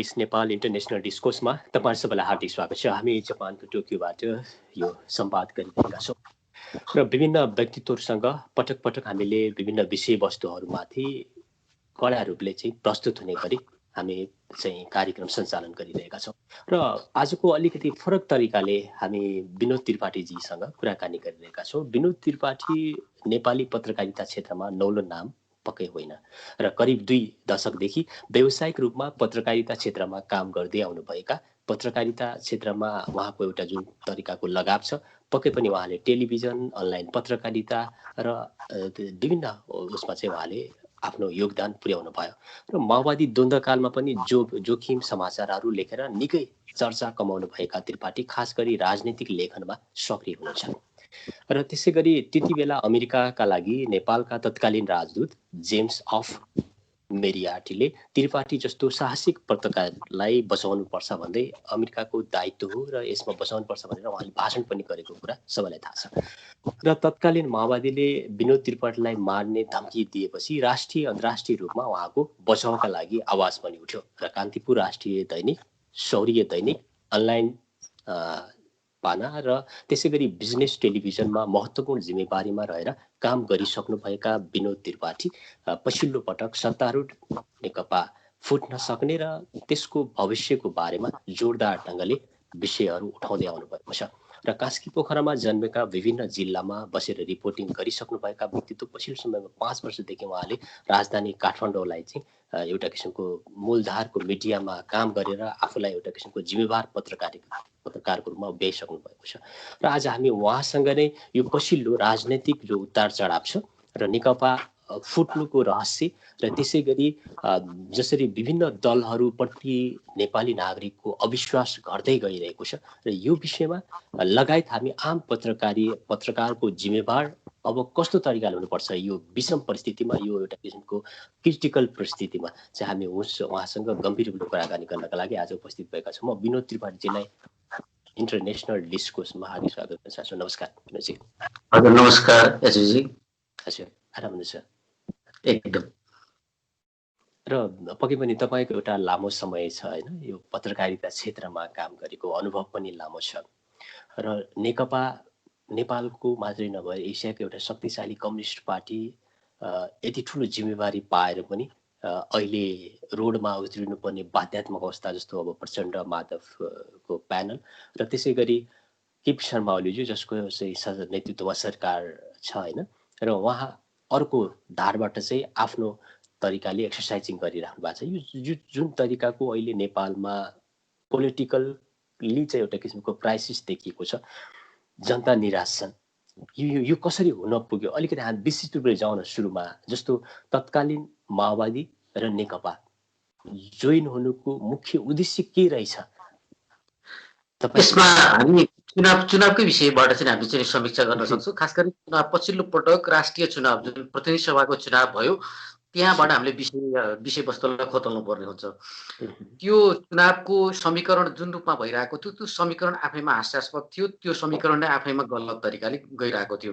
Voice Nepal international डिस्कोर्समा तपाईँ सबैलाई हार्दिक स्वागत छ। हामी जापानको टोकियोबाट यो संवाद गरिरहेका छौँ र विभिन्न व्यक्तित्वहरूसँग पटक पटक हामीले विभिन्न विषयवस्तुहरूमाथि कडा रूपले चाहिँ प्रस्तुत हुने गरी हामी चाहिँ कार्यक्रम सञ्चालन गरिरहेका छौँ र आजको अलिकति फरक तरिकाले हामी विनोद त्रिपाठीजीसँग कुराकानी गरिरहेका छौँ। विनोद त्रिपाठी नेपाली पत्रकारिता क्षेत्रमा नौलो नाम पक्कै होइन र करिब 2 दशकदेखि व्यावसायिक रूपमा पत्रकारिता क्षेत्रमा काम गर्दै आउनुभएका, पत्रकारिता क्षेत्रमा उहाँको एउटा जुन तरिकाको लगाव छ, पक्कै पनि उहाँले टेलिभिजन, अनलाइन पत्रकारिता र विभिन्न उसमा चाहिँ उहाँले आफ्नो योगदान पुर्याउनु भयो र माओवादी द्वन्द्वकालमा पनि जोखिम समाचारहरू लेखेर निकै चर्चा कमाउनु भएका त्रिपाठी खास गरी राजनीतिक लेखनमा सक्रिय हुनुहुन्छ र त्यसै गरी त्यति बेला अमेरिकाका लागि नेपालका तत्कालीन राजदूत जेम्स अफ मेरियार्टीले त्रिपाठी जस्तो साहसिक पत्रकारलाई बचाउनुपर्छ भन्दै अमेरिकाको दायित्व हो र यसमा बचाउनुपर्छ भनेर उहाँले भाषण पनि गरेको कुरा सबैलाई थाहा छ र तत्कालीन माओवादीले विनोद त्रिपाठीलाई मार्ने धम्की दिएपछि राष्ट्रिय अन्तर्राष्ट्रिय रूपमा उहाँको बचाउका लागि आवाज पनि उठ्यो र कान्तिपुर राष्ट्रिय दैनिक, शौर्य दैनिक, अनलाइन पाना र त्यसै गरी बिजनेस टेलिभिजनमा महत्त्वपूर्ण जिम्मेवारीमा रहेर काम गरिसक्नुभएका विनोद त्रिपाठी पछिल्लो पटक सत्तारूढ नेकपा फुट्न सक्ने र त्यसको भविष्यको बारेमा जोरदार ढङ्गले विषयहरू उठाउँदै आउनुभएको छ र कास्की पोखरामा जन्मेका विभिन्न जिल्लामा बसेर रिपोर्टिङ गरिसक्नुभएका व्यक्तित्व पछिल्लो समयमा 5 वर्षदेखि उहाँले राजधानी काठमाडौँलाई चाहिँ एउटा किसिमको मूलधारको मिडियामा काम गरेर आफूलाई एउटा किसिमको जिम्मेवार पत्रकारको रूपमा उभ्याइसक्नु भएको छ र आज हामी उहाँसँग नै यो पछिल्लो राजनैतिक जो उतार चढाव छ र नेकपा फुट्नुको रहस्य र त्यसै गरी जसरी विभिन्न दलहरूप्रति नेपाली नागरिकको अविश्वास घट्दै गइरहेको छ र यो विषयमा लगायत हामी आम पत्रकारको जिम्मेवार अब कस्तो तरिकाले हुनुपर्छ यो विषम परिस्थितिमा, यो एउटा किसिमको क्रिटिकल परिस्थितिमा चाहिँ हामी उहाँसँग गम्भीर रूपले कुराकानी गर्नका लागि आज उपस्थित भएका छौँ। म विनोद त्रिपाठीजीलाई इन्टरनेसनल डिस्कोर्समा हार्दिक स्वागत गर्न चाहन्छु। नमस्कार विनोदजी। हजुर नमस्कार एचजी। हजुर आराम हुनुहुन्छ? एकदम। र पक्कै पनि तपाईँको एउटा लामो समय छ होइन, यो पत्रकारिता क्षेत्रमा काम गरेको अनुभव पनि लामो छ र नेकपा नेपालको मात्रै नभएर एसियाको एउटा शक्तिशाली कम्युनिस्ट पार्टी यति ठुलो जिम्मेवारी पाएर पनि अहिले रोडमा उत्रिनुपर्ने बाध्यात्मक अवस्था जस्तो अब प्रचण्ड माधवको प्यानल र त्यसै गरी केपी शर्मा ओलीज्यू जसको चाहिँ नेतृत्वमा सरकार छ होइन र उहाँ अर्को धारबाट चाहिँ आफ्नो तरिकाले एक्सर्साइजिङ गरिराख्नु भएको छ। यो जुन तरिकाको अहिले नेपालमा पोलिटिकल्ली चाहिँ एउटा किसिमको क्राइसिस देखिएको छ, जनता निराश छन्, यो कसरी हुन पुग्यो? अलिकति हामी विस्तृत रूपले जाउन सुरुमा। जस्तो तत्कालीन माओवादी र नेकपा जोइन हुनुको मुख्य उद्देश्य के रहेछ? यसमा हामी चुनावकै विषयबाट चाहिँ हामी चाहिँ समीक्षा गर्न सक्छौँ। खास गरी चुनाव पछिल्लो पटक राष्ट्रिय चुनाव जुन प्रतिनिधि सभाको चुनाव भयो त्यहाँबाट हामीले विषयवस्तुलाई खोतल्नु पर्ने हुन्छ। त्यो चुनावको समीकरण जुन रूपमा भइरहेको थियो त्यो समीकरण आफैमा हास्यास्पद थियो, त्यो समीकरण नै आफैमा गलत तरिकाले गइरहेको थियो।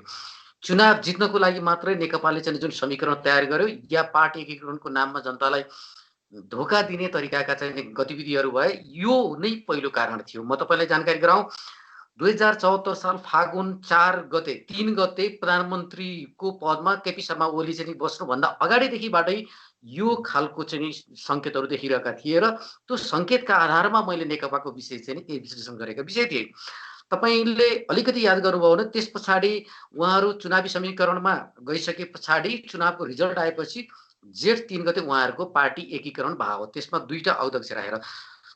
चुनाव जित्नको लागि मात्रै नेकपाले चाहिँ जुन समीकरण तयार गर्यो या पार्टी एकीकरणको नाममा जनतालाई धोका दिने तरिकाका चाहिँ गतिविधिहरू भए, यो नै पहिलो कारण थियो। म तपाईँलाई जानकारी गराउँ, 2074 साल फागुन 3 गते प्रधानमन्त्रीको पदमा केपी शर्मा ओली चाहिँ बस्नुभन्दा अगाडिदेखिबाटै यो खालको चाहिँ सङ्केतहरू देखिरहेका थिए र त्यो सङ्केतका आधारमा मैले नेकपाको विषय चाहिँ केही विश्लेषण गरेका विषय थिए। तपाईँले अलिकति याद गर्नुभयो भने त्यस पछाडि उहाँहरू चुनावी समीकरणमा गइसके पछाडि चुनावको रिजल्ट आएपछि जेठ 3 गते उहाँहरूको पार्टी एकीकरण भयो। त्यसमा 2टा अध्यक्ष रहेर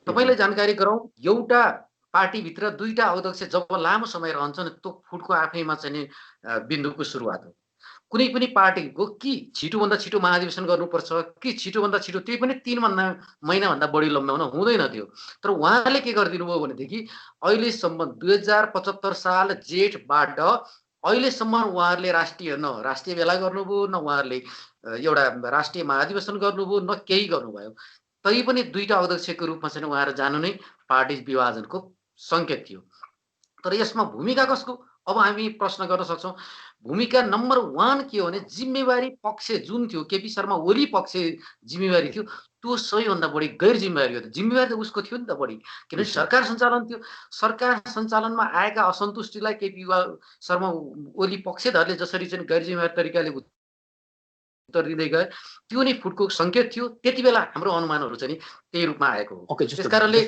तपाईँलाई जानकारी गराउँ, एउटा पार्टीभित्र 2टा अध्यक्ष जब लामो समय रहन्छन् त्यो फुटको आफैमा चाहिँ बिन्दुको सुरुवात हो। कुनै पनि पार्टीको कि छिटोभन्दा छिटो महाधिवेशन गर्नुपर्छ कि छिटोभन्दा छिटो, त्यही पनि 3 महिनाभन्दा बढी लम्ब्याउन हुँदैन थियो। तर उहाँले के गरिदिनु भयो भनेदेखि अहिलेसम्म 2075 साल जेठबाट अहिलेसम्म उहाँहरूले राष्ट्रिय भेला गर्नुभयो, न उहाँहरूले एउटा राष्ट्रिय महाधिवेशन गर्नुभयो, न केही गर्नुभयो। तै पनि 2टा अध्यक्षको रूपमा चाहिँ उहाँहरू जानु नै पार्टी विभाजनको सङ्केत थियो। तर यसमा भूमिका कसको? अब हामी प्रश्न गर्न सक्छौँ। भूमिका नम्बर 1 के हो भने जिम्मेवारी पक्ष जुन थियो, केपी शर्मा ओली पक्ष जिम्मेवारी थियो, त्यो सबैभन्दा बढी गैर जिम्मेवारी हो। जिम्मेवारी त उसको थियो नि त बढी, किनभने सरकार सञ्चालन थियो। सरकार सञ्चालनमा आएका असन्तुष्टिलाई केपी शर्मा ओली पक्षधरले जसरी चाहिँ गैर जिम्मेवारी तरिकाले उत्तर दिँदै गए, त्यो नै फुटको सङ्केत थियो। त्यति बेला हाम्रो अनुमानहरू चाहिँ त्यही रूपमा आएको हो। त्यस कारणले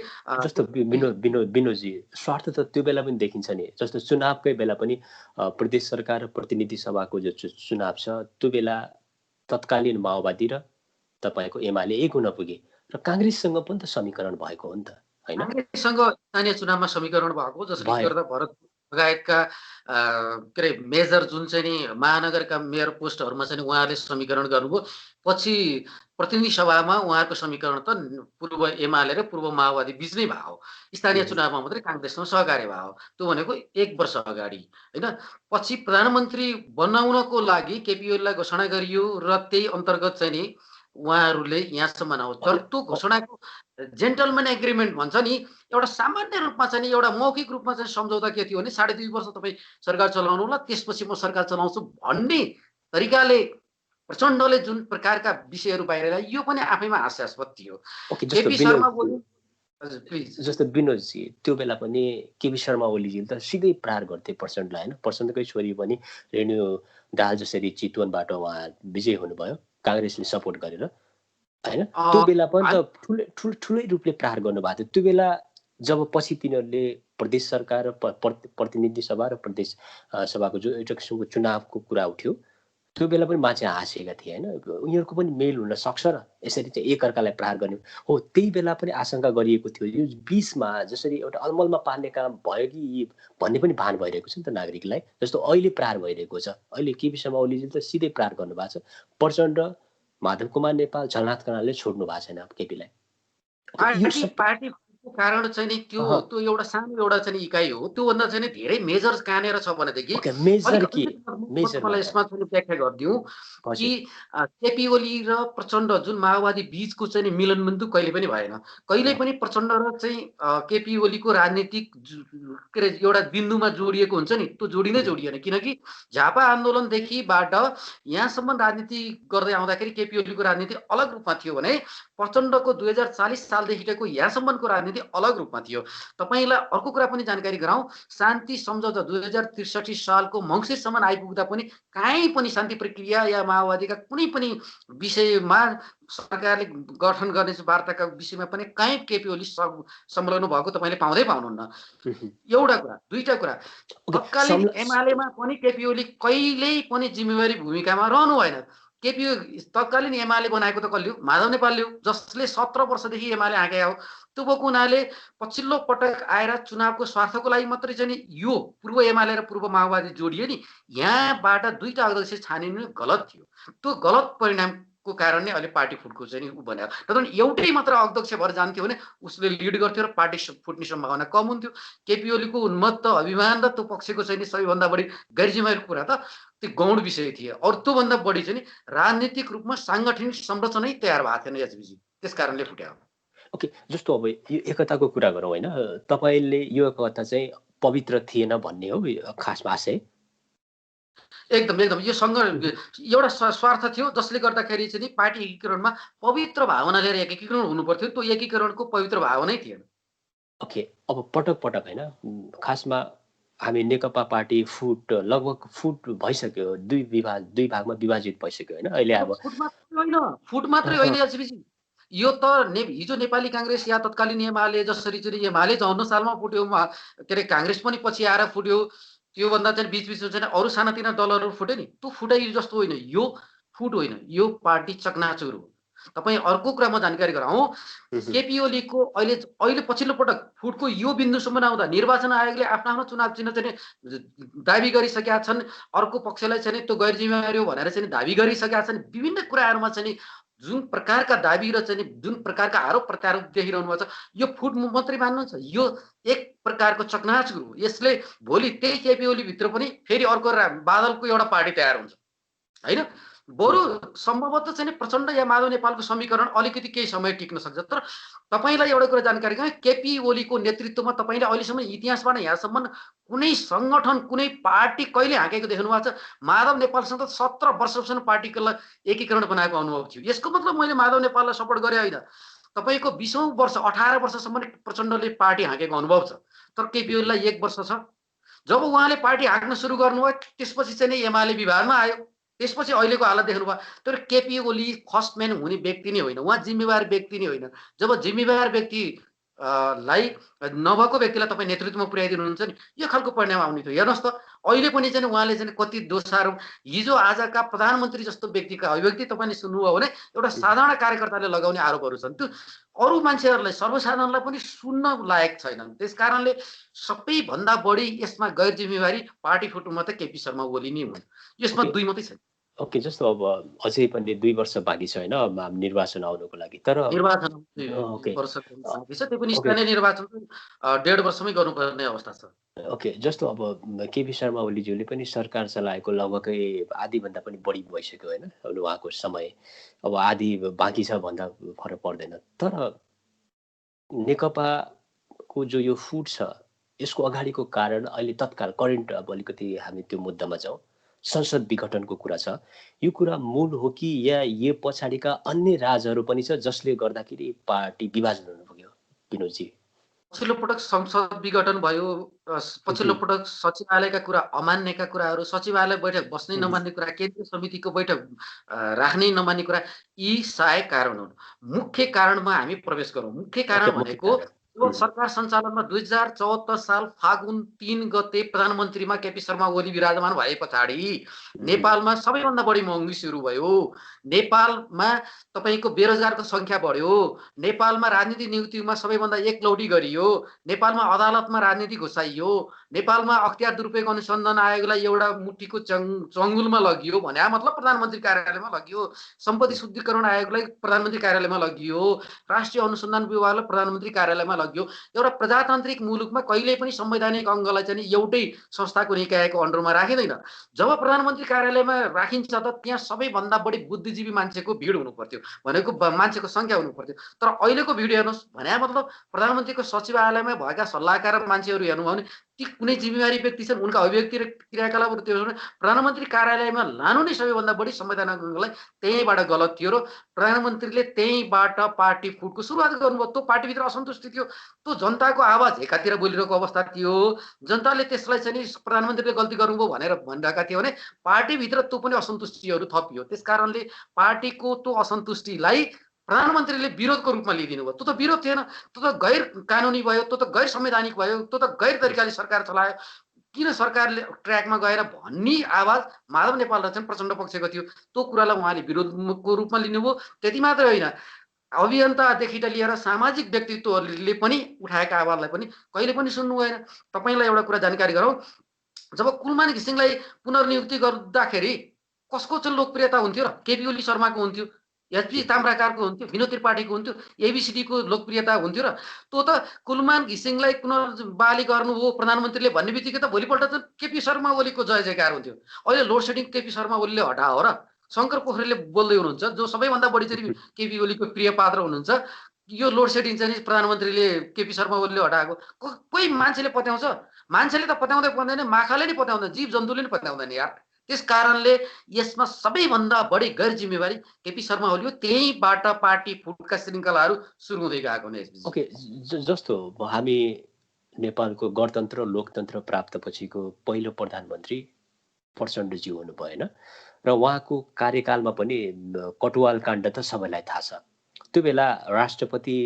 जस्तो विनोदजी स्वार्थ त त्यो बेला पनि देखिन्छ नि। जस्तो चुनावकै बेला पनि प्रदेश सरकार र प्रतिनिधि सभाको जो चुनाव छ त्यो बेला तत्कालीन माओवादी र तपाईँको एमाले एक हुन पुगे र काङ्ग्रेससँग पनि त समीकरण भएको हो नि त, हैन? काङ्ग्रेससँग स्थानीय चुनावमा समीकरण भएको, जसले गर्दा भरत लगायतका के अरे मेजर जुन चाहिँ नि महानगरका मेयर पोस्टहरूमा चाहिँ उहाँहरूले समीकरण गर्नुभयो। पछि प्रतिनिधि सभामा उहाँहरूको समीकरण त पूर्व एमाले र पूर्व माओवादी बीच नै भयो। स्थानीय चुनावमा मात्रै काङ्ग्रेससँग सहकार्य भयो। त्यो भनेको 1 वर्ष अगाडि, होइन? पछि प्रधानमन्त्री बनाउनको लागि केपी ओलीलाई घोषणा गरियो र त्यही अन्तर्गत चाहिँ नि उहाँहरूले यहाँसम्म आउँछ। तर त्यो घोषणाको जेन्टलमेन एग्रिमेन्ट भन्छ नि, एउटा सामान्य रूपमा चाहिँ एउटा मौखिक रूपमा चाहिँ सम्झौता के थियो भने 2.5 वर्ष तपाईँ सरकार चलाउनु होला, त्यसपछि म सरकार चलाउँछु भन्ने तरिकाले प्रचण्डले जुन प्रकारका विषयहरू बाहिर ल्याए, यो पनि आफैमा हास्यास्पद थियो। केपी शर्मा ओली जस्तो विनोदजी त्यो बेला पनि केपी शर्मा ओलीजीले त सिधै प्रहार गर्थे प्रचण्डलाई, होइन? प्रचण्डकै छोरी पनि रेणु दाहाल जसरी चितवनबाट उहाँ विजय हुनुभयो काङ्ग्रेसले सपोर्ट गरेर, होइन? त्यो बेला पनि त ठुलै रूपले प्रहार गर्नुभएको थियो। त्यो बेला जब पछि तिनीहरूले प्रदेश सरकार र प्रतिनिधि सभा र प्रदेश सभाको जो एउटा किसिमको चुनावको कुरा उठ्यो, त्यो बेला पनि मान्छे हाँसेका थिए, होइन? उनीहरूको पनि मेल हुन सक्छ र यसरी चाहिँ एकअर्कालाई प्रहार गर्ने हो। त्यही बेला पनि आशंका गरिएको थियो यो बीचमा जसरी एउटा अलमलमा पार्ने काम भयो कि भन्ने पनि भान भइरहेको छ नि त नागरिकलाई। जस्तो अहिले प्रहार भइरहेको छ, अहिले केपी शर्मा ओलीले त सिधै प्रहार गर्नुभएको छ। प्रचण्ड, माधव कुमार नेपाल, झलनाथ खनालले छोड्नु भएको छैन केपीलाई। पार्टीको कारण चाहिँ नि त्यो एउटा सानो एउटा चाहिँ इकाइ हो। त्योभन्दा चाहिँ धेरै मेजर कहाँनिर छ भनेदेखि मलाई यसमा चाहिँ व्याख्या गरिदिउँ कि केपी ओली र प्रचण्ड जुन माओवादी बीचको चाहिँ मिलनबिन्दु कहिले पनि भएन। कहिले पनि प्रचण्ड र चाहिँ केपी ओलीको राजनीतिक के अरे एउटा बिन्दुमा जोडिएको हुन्छ नि, त्यो जोडिनै जोडिएन। किनकि झापा आन्दोलनदेखिबाट यहाँसम्म राजनीति गर्दै आउँदाखेरि केपी ओलीको राजनीति अलग रूपमा थियो भने प्रचण्डको 2040 सालदेखिको यहाँसम्मको राजनीति अलग रूपमा थियो। तपाईँलाई अर्को कुरा पनि जानकारी गराउँ, शान्ति सम्झौता 2063 सालको मङ्सिरसम्म आइपुग्दा पनि कहीँ पनि शान्ति प्रक्रिया या माओवादीका कुनै पनि विषयमा सरकारले गठन गर्ने वार्ताका विषयमा पनि कहीँ केपी ओली संलग्न भएको तपाईँले पाउनुहुन्न। एउटा कुरा। दुईटा कुरा, तत्कालीन एमालेमा पनि केपी ओली कहिल्यै पनि जिम्मेवारी भूमिकामा रहनु भएन। केपी तत्कालीन एमाले बनाएको त कसले हो? माधव नेपालले हो, जसले 17 वर्षदेखि एमाले आएका हो। त्यो भएको हुनाले पछिल्लो पटक आएर चुनावको स्वार्थको लागि मात्रै चाहिँ यो पूर्व एमाले र पूर्व माओवादी जोडियो नि, यहाँबाट दुईटा अध्यक्ष छानिनु गलत थियो। त्यो गलत परिणामको कारणले अहिले पार्टी फुटको चाहिँ उ बन्यो। तर एउटै मात्र अध्यक्ष भएर जान्थ्यो भने उसले लिड गर्थ्यो र पार्टी फुट्ने सम्भावना कम हुन्थ्यो। केपी ओलीको उन्मत्त अभिमान र त्यो पक्षको चाहिँ सबैभन्दा बढी गैरजिम्मेवारी कुरा त त्यो गौण विषय थिए। अरू त्योभन्दा बढी चाहिँ राजनीतिक रूपमा साङ्गठनिक संरचनै तयार भएको थिएन एचबीजी, त्यस कारणले फुट्यो। ओके, जस्तो अब यो एकताको कुरा गरौँ, होइन? तपाईँले यो एकता चाहिँ पवित्र थिएन भन्ने हो खासमा आशय? एकदम यो एउटा स्वार्थ थियो जसले गर्दाखेरि चाहिँ पार्टी एकीकरणमा पवित्र भावना लिएर एकीकरण हुनु पर्थ्यो। त्यो एकीकरणको पवित्र भावनै थिएन। ओके, अब पटक पटक होइन, खासमा हामी नेकपा पार्टी लगभग फुट भइसक्यो, दुई भागमा विभाजित भइसक्यो, होइन? अहिले अब फुट मात्रै होइन एचबीजी, यो त हिजो नेपाली काङ्ग्रेस या तत्कालीन एमाले जसरी चाहिँ एमाले 54 सालमा फुट्यो, के अरे काङ्ग्रेस पनि पछि आएर फुट्यो, त्योभन्दा चाहिँ बिचबिचमा चाहिँ अरू सानातिना दलहरू फुट्यो नि, त्यो फुटाइ जस्तो होइन। यो फुट होइन, यो पार्टी चकनाचुर हो। तपाईँ अर्को कुरा म जानकारी गराउँ, केपी ओलीको अहिले पछिल्लो पटक फुटको यो बिन्दुसम्म आउँदा निर्वाचन आयोगले आफ्नो चुनाव चिन्ह चाहिँ दाबी गरिसकेका छन्। अर्को पक्षलाई चाहिँ त्यो गैर जिम्मेवारी हो भनेर चाहिँ दाबी गरिसकेका छन्। विभिन्न कुराहरूमा चाहिँ जुन प्रकारका दाबी र चाहिँ जुन प्रकारका आरोप प्रत्यारोप देखिरहनु भएको छ, यो फुट मात्रै मान्नुहुन्छ? यो एक प्रकारको चकनाचुर हो। यसले भोलि त्यही केपी ओली भित्र पनि फेरि अर्को बादलको एउटा पार्टी तयार हुन्छ, होइन? बरु सम्भवतः चाहिँ प्रचण्ड या माधव नेपालको समीकरण अलिकति केही समय टिक्न सक्छ। तर तपाईँलाई एउटा कुरा जानकारी गराएँ, केपी ओलीको नेतृत्वमा तपाईँले अहिलेसम्म इतिहासबाट यहाँसम्म कुनै सङ्गठन कुनै पार्टी कहिले हाँकेको देख्नु भएको छ? माधव नेपालसँग त 17 वर्षसम्म पार्टीको एकीकरण बनाएको अनुभव थियो। यसको मतलब मैले माधव नेपाललाई सपोर्ट गरेँ होइन। तपाईँको 20औं वर्ष 18 वर्षसम्म प्रचण्डले पार्टी हाँकेको अनुभव छ। तर केपी ओलीलाई 1 वर्ष छ। जब उहाँले पार्टी हाँक्न सुरु गर्नुभयो त्यसपछि चाहिँ एमाले विवादमा आयो। त्यसपछि अहिलेको हालत देख्नुभयो। तर केपी ओली फर्स्ट म्यान हुने व्यक्ति नै होइन, उहाँ जिम्मेवार व्यक्ति नै होइन। जब जिम्मेवार व्यक्ति लाई नभएको व्यक्तिलाई तपाईँ नेतृत्वमा पुर्याइदिनुहुन्छ नि, यो खालको परिणाम आउने थियो। हेर्नुहोस् त अहिले पनि चाहिँ उहाँले चाहिँ कति दोषारोप, हिजो आजका प्रधानमन्त्री जस्तो व्यक्तिका अभिव्यक्ति तपाईँले सुन्नुभयो भने एउटा साधारण कार्यकर्ताले लगाउने आरोपहरू छन्। त्यो अरू मान्छेहरूलाई सर्वसाधारणलाई पनि सुन्न लायक छैनन्। त्यस कारणले सबैभन्दा बढी यसमा गैर जिम्मेवारी पार्टी फुटुमा त केपी शर्मा ओली नै हुन्। यसमा दुई मात्रै छ। ओके, जस्तो अब अझै पनि 2 वर्ष बाँकी छ होइन निर्वाचन आउनको लागि। तर निर्वाचन वर्ष बाँकी छ, त्यो पनि स्थानीय निर्वाचन 1.5 वर्षमै गर्नुपर्ने अवस्था छ। ओके, जस्तो अब केपी शर्मा ओलीज्यूले पनि सरकार चलाएको लगभगै आधीभन्दा पनि बढी भइसक्यो होइन उहाँको समय। अब आधी बाँकी छ भन्दा फरक पर्दैन। तर नेकपाको जो यो फुट छ यसको अगाडिको कारण अहिले तत्काल करेन्ट अब अलिकति हामी त्यो मुद्दामा जाउँ, संसद विघटनको कुरा छ। यो कुरा मूल हो कि या यो पछाडिका अन्य राजहरू पनि छ जसले गर्दाखेरि पार्टी विभाजन हुन पुग्यो? विनोदजी, पछिल्लो पटक संसद विघटन भयो, पछिल्लो पटक सचिवालयका कुरा अमान्यका कुराहरू, सचिवालय बैठक बस्नै नमान्ने कुरा, केन्द्रीय समितिको बैठक राख्नै नमान्ने कुरा, यी सायद कारण हुन्। मुख्य कारणमा हामी प्रवेश गरौँ। मुख्य कारण भनेको सरकार सञ्चालनमा 2074 साल फागुन 3 गते प्रधानमन्त्रीमा केपी शर्मा ओली विराजमान भए पछाडि नेपालमा सबैभन्दा बढी महँगी सुरु भयो। नेपालमा तपाईको बेरोजगारको संख्या बढ्यो। नेपालमा राजनीतिक नियुक्तिमा सबैभन्दा एकलौटी गरियो। नेपालमा अदालतमा राजनीति घुसाइयो। नेपालमा अख्तियार दुरुपयोग अनुसन्धान आयोगलाई एउटा मुठीको चङ्गुलमा लगियो भने मतलब प्रधानमन्त्री कार्यालयमा लगियो। सम्पत्ति शुद्धिकरण आयोगलाई प्रधानमन्त्री कार्यालयमा लगियो। राष्ट्रिय अनुसन्धान विभागलाई प्रधानमन्त्री कार्यालयमा लगियो। एउटा प्रजातान्त्रिक मुलुकमा कहिल्यै पनि संवैधानिक अङ्गलाई चाहिँ एउटै संस्थाको निकायको अन्डरमा राखिँदैन। जब प्रधानमन्त्री कार्यालयमा राखिन्छ त त्यहाँ सबैभन्दा बढी बुद्धिजीवी मान्छेको भिड हुनु पर्थ्यो, भनेको मान्छेको संख्या हुनु पर्थ्यो। तर अहिलेको भिड हेर्नुहोस् भने मतलब प्रधानमन्त्रीको सचिवालयमा भएका सल्लाहकार मान्छेहरू हेर्नु भने ती कुनै जिम्मेवारी व्यक्ति छन्, उनका अभिव्यक्ति र क्रियाकलापहरू त्यो प्रधानमन्त्री कार्यालयमा लानु नै सबैभन्दा बढी संवैधानिक अङ्गलाई त्यहीँबाट गलत थियो र प्रधानमन्त्रीले त्यहीँबाट पार्टी फुटको सुरुवात गर्नुभयो। त्यो पार्टीभित्र असन्तुष्टि थियो, त्यो जनताको आवाज एकातिर बोलिरहेको अवस्था थियो। जनताले त्यसलाई चाहिँ प्रधानमन्त्रीले गल्ती गर्नुभयो भनेर भनिरहेका थियो भने पार्टीभित्र त्यो पनि असन्तुष्टिहरू थपियो। त्यस कारणले पार्टीको त्यो असन्तुष्टिलाई प्रधानमन्त्रीले विरोधको रूपमा लिइदिनु भयो। त्यो त विरोध थिएन, त्यो त गैर कानुनी भयो, त्यो त गैर संवैधानिक भयो, त्यो त गैर तरिकाले सरकार चलायो। किन सरकारले ट्र्याकमा गएर भन्ने आवाज माधव नेपाल र चाहिँ प्रचण्ड पक्षको थियो। त्यो कुरालाई उहाँले विरोधको रूपमा लिनुभयो। त्यति मात्रै होइन, अभियन्तादेखि लिएर सामाजिक व्यक्तित्वहरूले पनि उठाएका आवाजलाई पनि कहिले पनि सुन्नु भएन। तपाईँलाई एउटा कुरा जानकारी गरौँ, जब कुलमान घिसिङलाई पुनर्नियुक्ति गर्दाखेरि कसको चाहिँ लोकप्रियता हुन्थ्यो र? केपी ओली शर्माको हुन्थ्यो, एचपी ताम्राकारको हुन्थ्यो, विनोद त्रिपाठीको हुन्थ्यो, एबीसीडीको लोकप्रियता हुन्थ्यो र त्यो त कुलमान घिसिङलाई पुनर्बहाली गर्नुभयो प्रधानमन्त्रीले भन्ने बित्तिकै त भोलिपल्ट त केपी शर्मा ओलीको जय जयकार हुन्थ्यो। अहिले लोड सेडिङ केपी शर्मा ओलीले हटाओ र? शङ्कर पोखरेलले बोल्दै हुनुहुन्छ, जो सबैभन्दा बढी चाहिँ केपी ओलीको प्रिय पात्र हुनुहुन्छ। यो लोड सेडिङ चाहिँ प्रधानमन्त्रीले केपी शर्मा ओलीले हटाएको कोही मान्छेले पत्याउँछ? मान्छेले त पत्याउँदैन, माखाले नै पत्याउँदैन, जीव जन्तुले नै पत्याउँदैन यार। त्यस कारणले यसमा सबैभन्दा बढी गैर जिम्मेवारी केपी शर्मा ओली हो। त्यहीँबाट पार्टी फुटका श्रृङ्खलाहरू सुरु हुँदै गएको नै। ओके, जस्तो हामी नेपालको गणतन्त्र लोकतन्त्र प्राप्त पछिको पहिलो प्रधानमन्त्री प्रचण्डजी हुनु भएन र उहाँको कार्यकालमा पनि कटुवाल काण्ड त सबैलाई थाहा छ। त्यो बेला राष्ट्रपति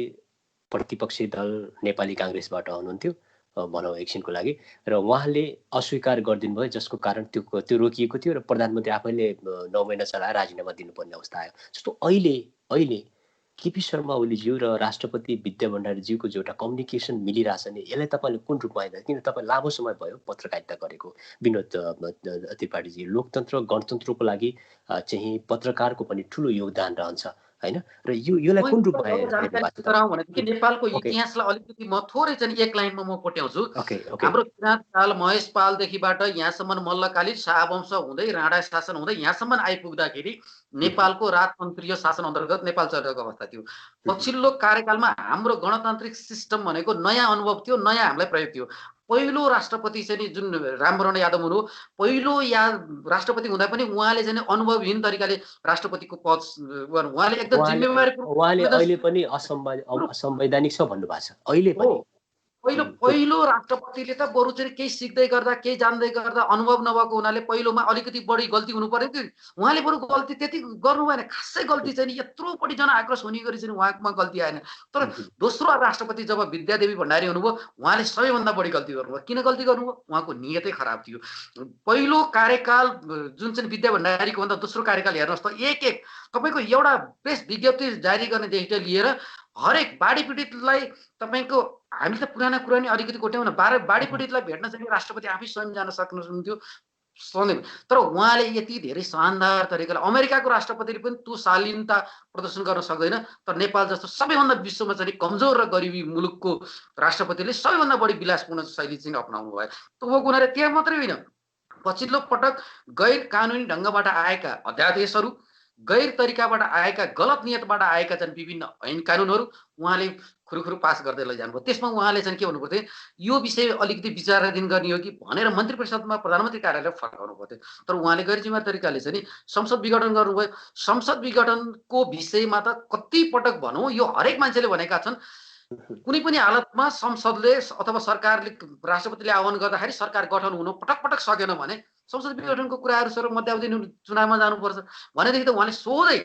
प्रतिपक्षी दल नेपाली काङ्ग्रेसबाट हुनुहुन्थ्यो भनौँ एकछिनको लागि, र उहाँले अस्वीकार गरिदिनु भयो, जसको कारण त्यो रोकिएको थियो र प्रधानमन्त्री आफैले 9 महिना चलाएर राजीनामा दिनुपर्ने अवस्था आयो। जस्तो अहिले केपी शर्मा ओलीज्यू र राष्ट्रपति विद्या भण्डारीज्यूको जो एउटा कम्युनिकेसन मिलिरहेछ नि, यसलाई तपाईँले कुन रूपमा हेर्दा? किन तपाईँ लामो समय भयो पत्रकारिता गरेको विनोद त्रिपाठीजी, लोकतन्त्र गणतन्त्रको लागि चाहिँ पत्रकारको पनि ठुलो योगदान रहन्छ हैन र योलाई कुन रूपमा हेर्नु जानकारी भएको छ गराउँ भनेदेखि नेपालको ओके इतिहासलाई अलिकति म थोरै चाहिँ एक लाइनमा म कोट्याउँछु। ओके ओके हाम्रो किराँतकाल महेशपालदेखिबाट यहाँसम्म मल्लकालीन शाहवंश हुँदै राणा शासन हुँदै यहाँसम्म आइपुग्दाखेरि नेपालको राजतन्त्रीय शासन अन्तर्गत नेपाल चलेको अवस्था थियो। पछिल्लो कार्यकालमा हाम्रो गणतान्त्रिक सिस्टम भनेको नयाँ अनुभव थियो, नयाँ हामीलाई प्रयोग थियो। पहिलो राष्ट्रपति चाहिँ जुन रामवरण यादव हुनु पहिलो राष्ट्रपति हुँदा पनि उहाँले चाहिँ अनुभवहीन तरिकाले राष्ट्रपतिको पद उहाँले एकदम उहाँले अहिले पनि असंवैधानिक छ भन्नु भएको छ अहिले पनि पहिलो राष्ट्रपतिले त बरु चाहिँ केही सिक्दै गर्दा केही जान्दै गर्दा अनुभव नभएको हुनाले पहिलोमा अलिकति बढी गल्ती हुनु पर्यो कि उहाँले बरु गल्ती त्यति गर्नु भएन। खासै गल्ती चाहिँ यत्रो बढी जनआक्रोश हुने गरी चाहिँ उहाँमा गल्ती आएन। तर दोस्रो राष्ट्रपति जब विद्यादेवी भण्डारी हुनुभयो उहाँले सबैभन्दा बढी गल्ती गर्नुभयो। किन गल्ती गर्नुभयो? उहाँको नियतै खराब थियो। पहिलो कार्यकाल जुन चाहिँ विद्या भण्डारीको भन्दा दोस्रो कार्यकाल हेर्नुहोस् त एक तपाईँको एउटा प्रेस विज्ञप्ति जारी गर्नेदेखि लिएर हरेक बाढी पीडितलाई तपाईँको हामी त पुराना कुरा नि अलिकति कोट्यौँ न बाढी पीडितलाई भेट्न चाहिँ राष्ट्रपति आफै स्वयं जान सक्नुहुन्थ्यो सधैँ। तर उहाँले यति धेरै शानदार तरिकाले अमेरिकाको राष्ट्रपतिले पनि त्यो शालीनता प्रदर्शन गर्न सक्दैन। तर नेपाल जस्तो सबैभन्दा विश्वमा चाहिँ कमजोर र गरिबी मुलुकको राष्ट्रपतिले सबैभन्दा बढी विलासपूर्ण शैली चाहिँ अपनाउनु भयो। त्यो हुनाले त्यहाँ मात्रै होइन, पछिल्लो पटक गैर कानुनी ढङ्गबाट आएका अध्यादेशहरू गैर तरिकाबाट आएका गलत नियतबाट आएका चाहिँ विभिन्न ऐन कानुनहरू उहाँले खुरुखुरु पास गर्दै लैजानुभयो। त्यसमा उहाँले चाहिँ के भन्नुपर्थ्यो, यो विषय अलिकति विचाराधीन गर्ने हो कि भनेर मन्त्री परिषदमा प्रधानमन्त्री कार्यालय फर्काउनु पर्थ्यो। तर उहाँले गैर जिम्मेवार तरिकाले चाहिँ संसद विघटन गर्नुभयो। संसद विघटनको विषयमा त कति पटक भनौँ, यो हरेक मान्छेले भनेका छन् कुनै पनि हालतमा संसदले अथवा सरकारले राष्ट्रपतिले आह्वान गर्दाखेरि सरकार गठन हुन पटक पटक सकेन भने संसद विघटनको कुराहरू सर मध्यावधि चुनावमा जानुपर्छ भनेदेखि त उहाँले सोधै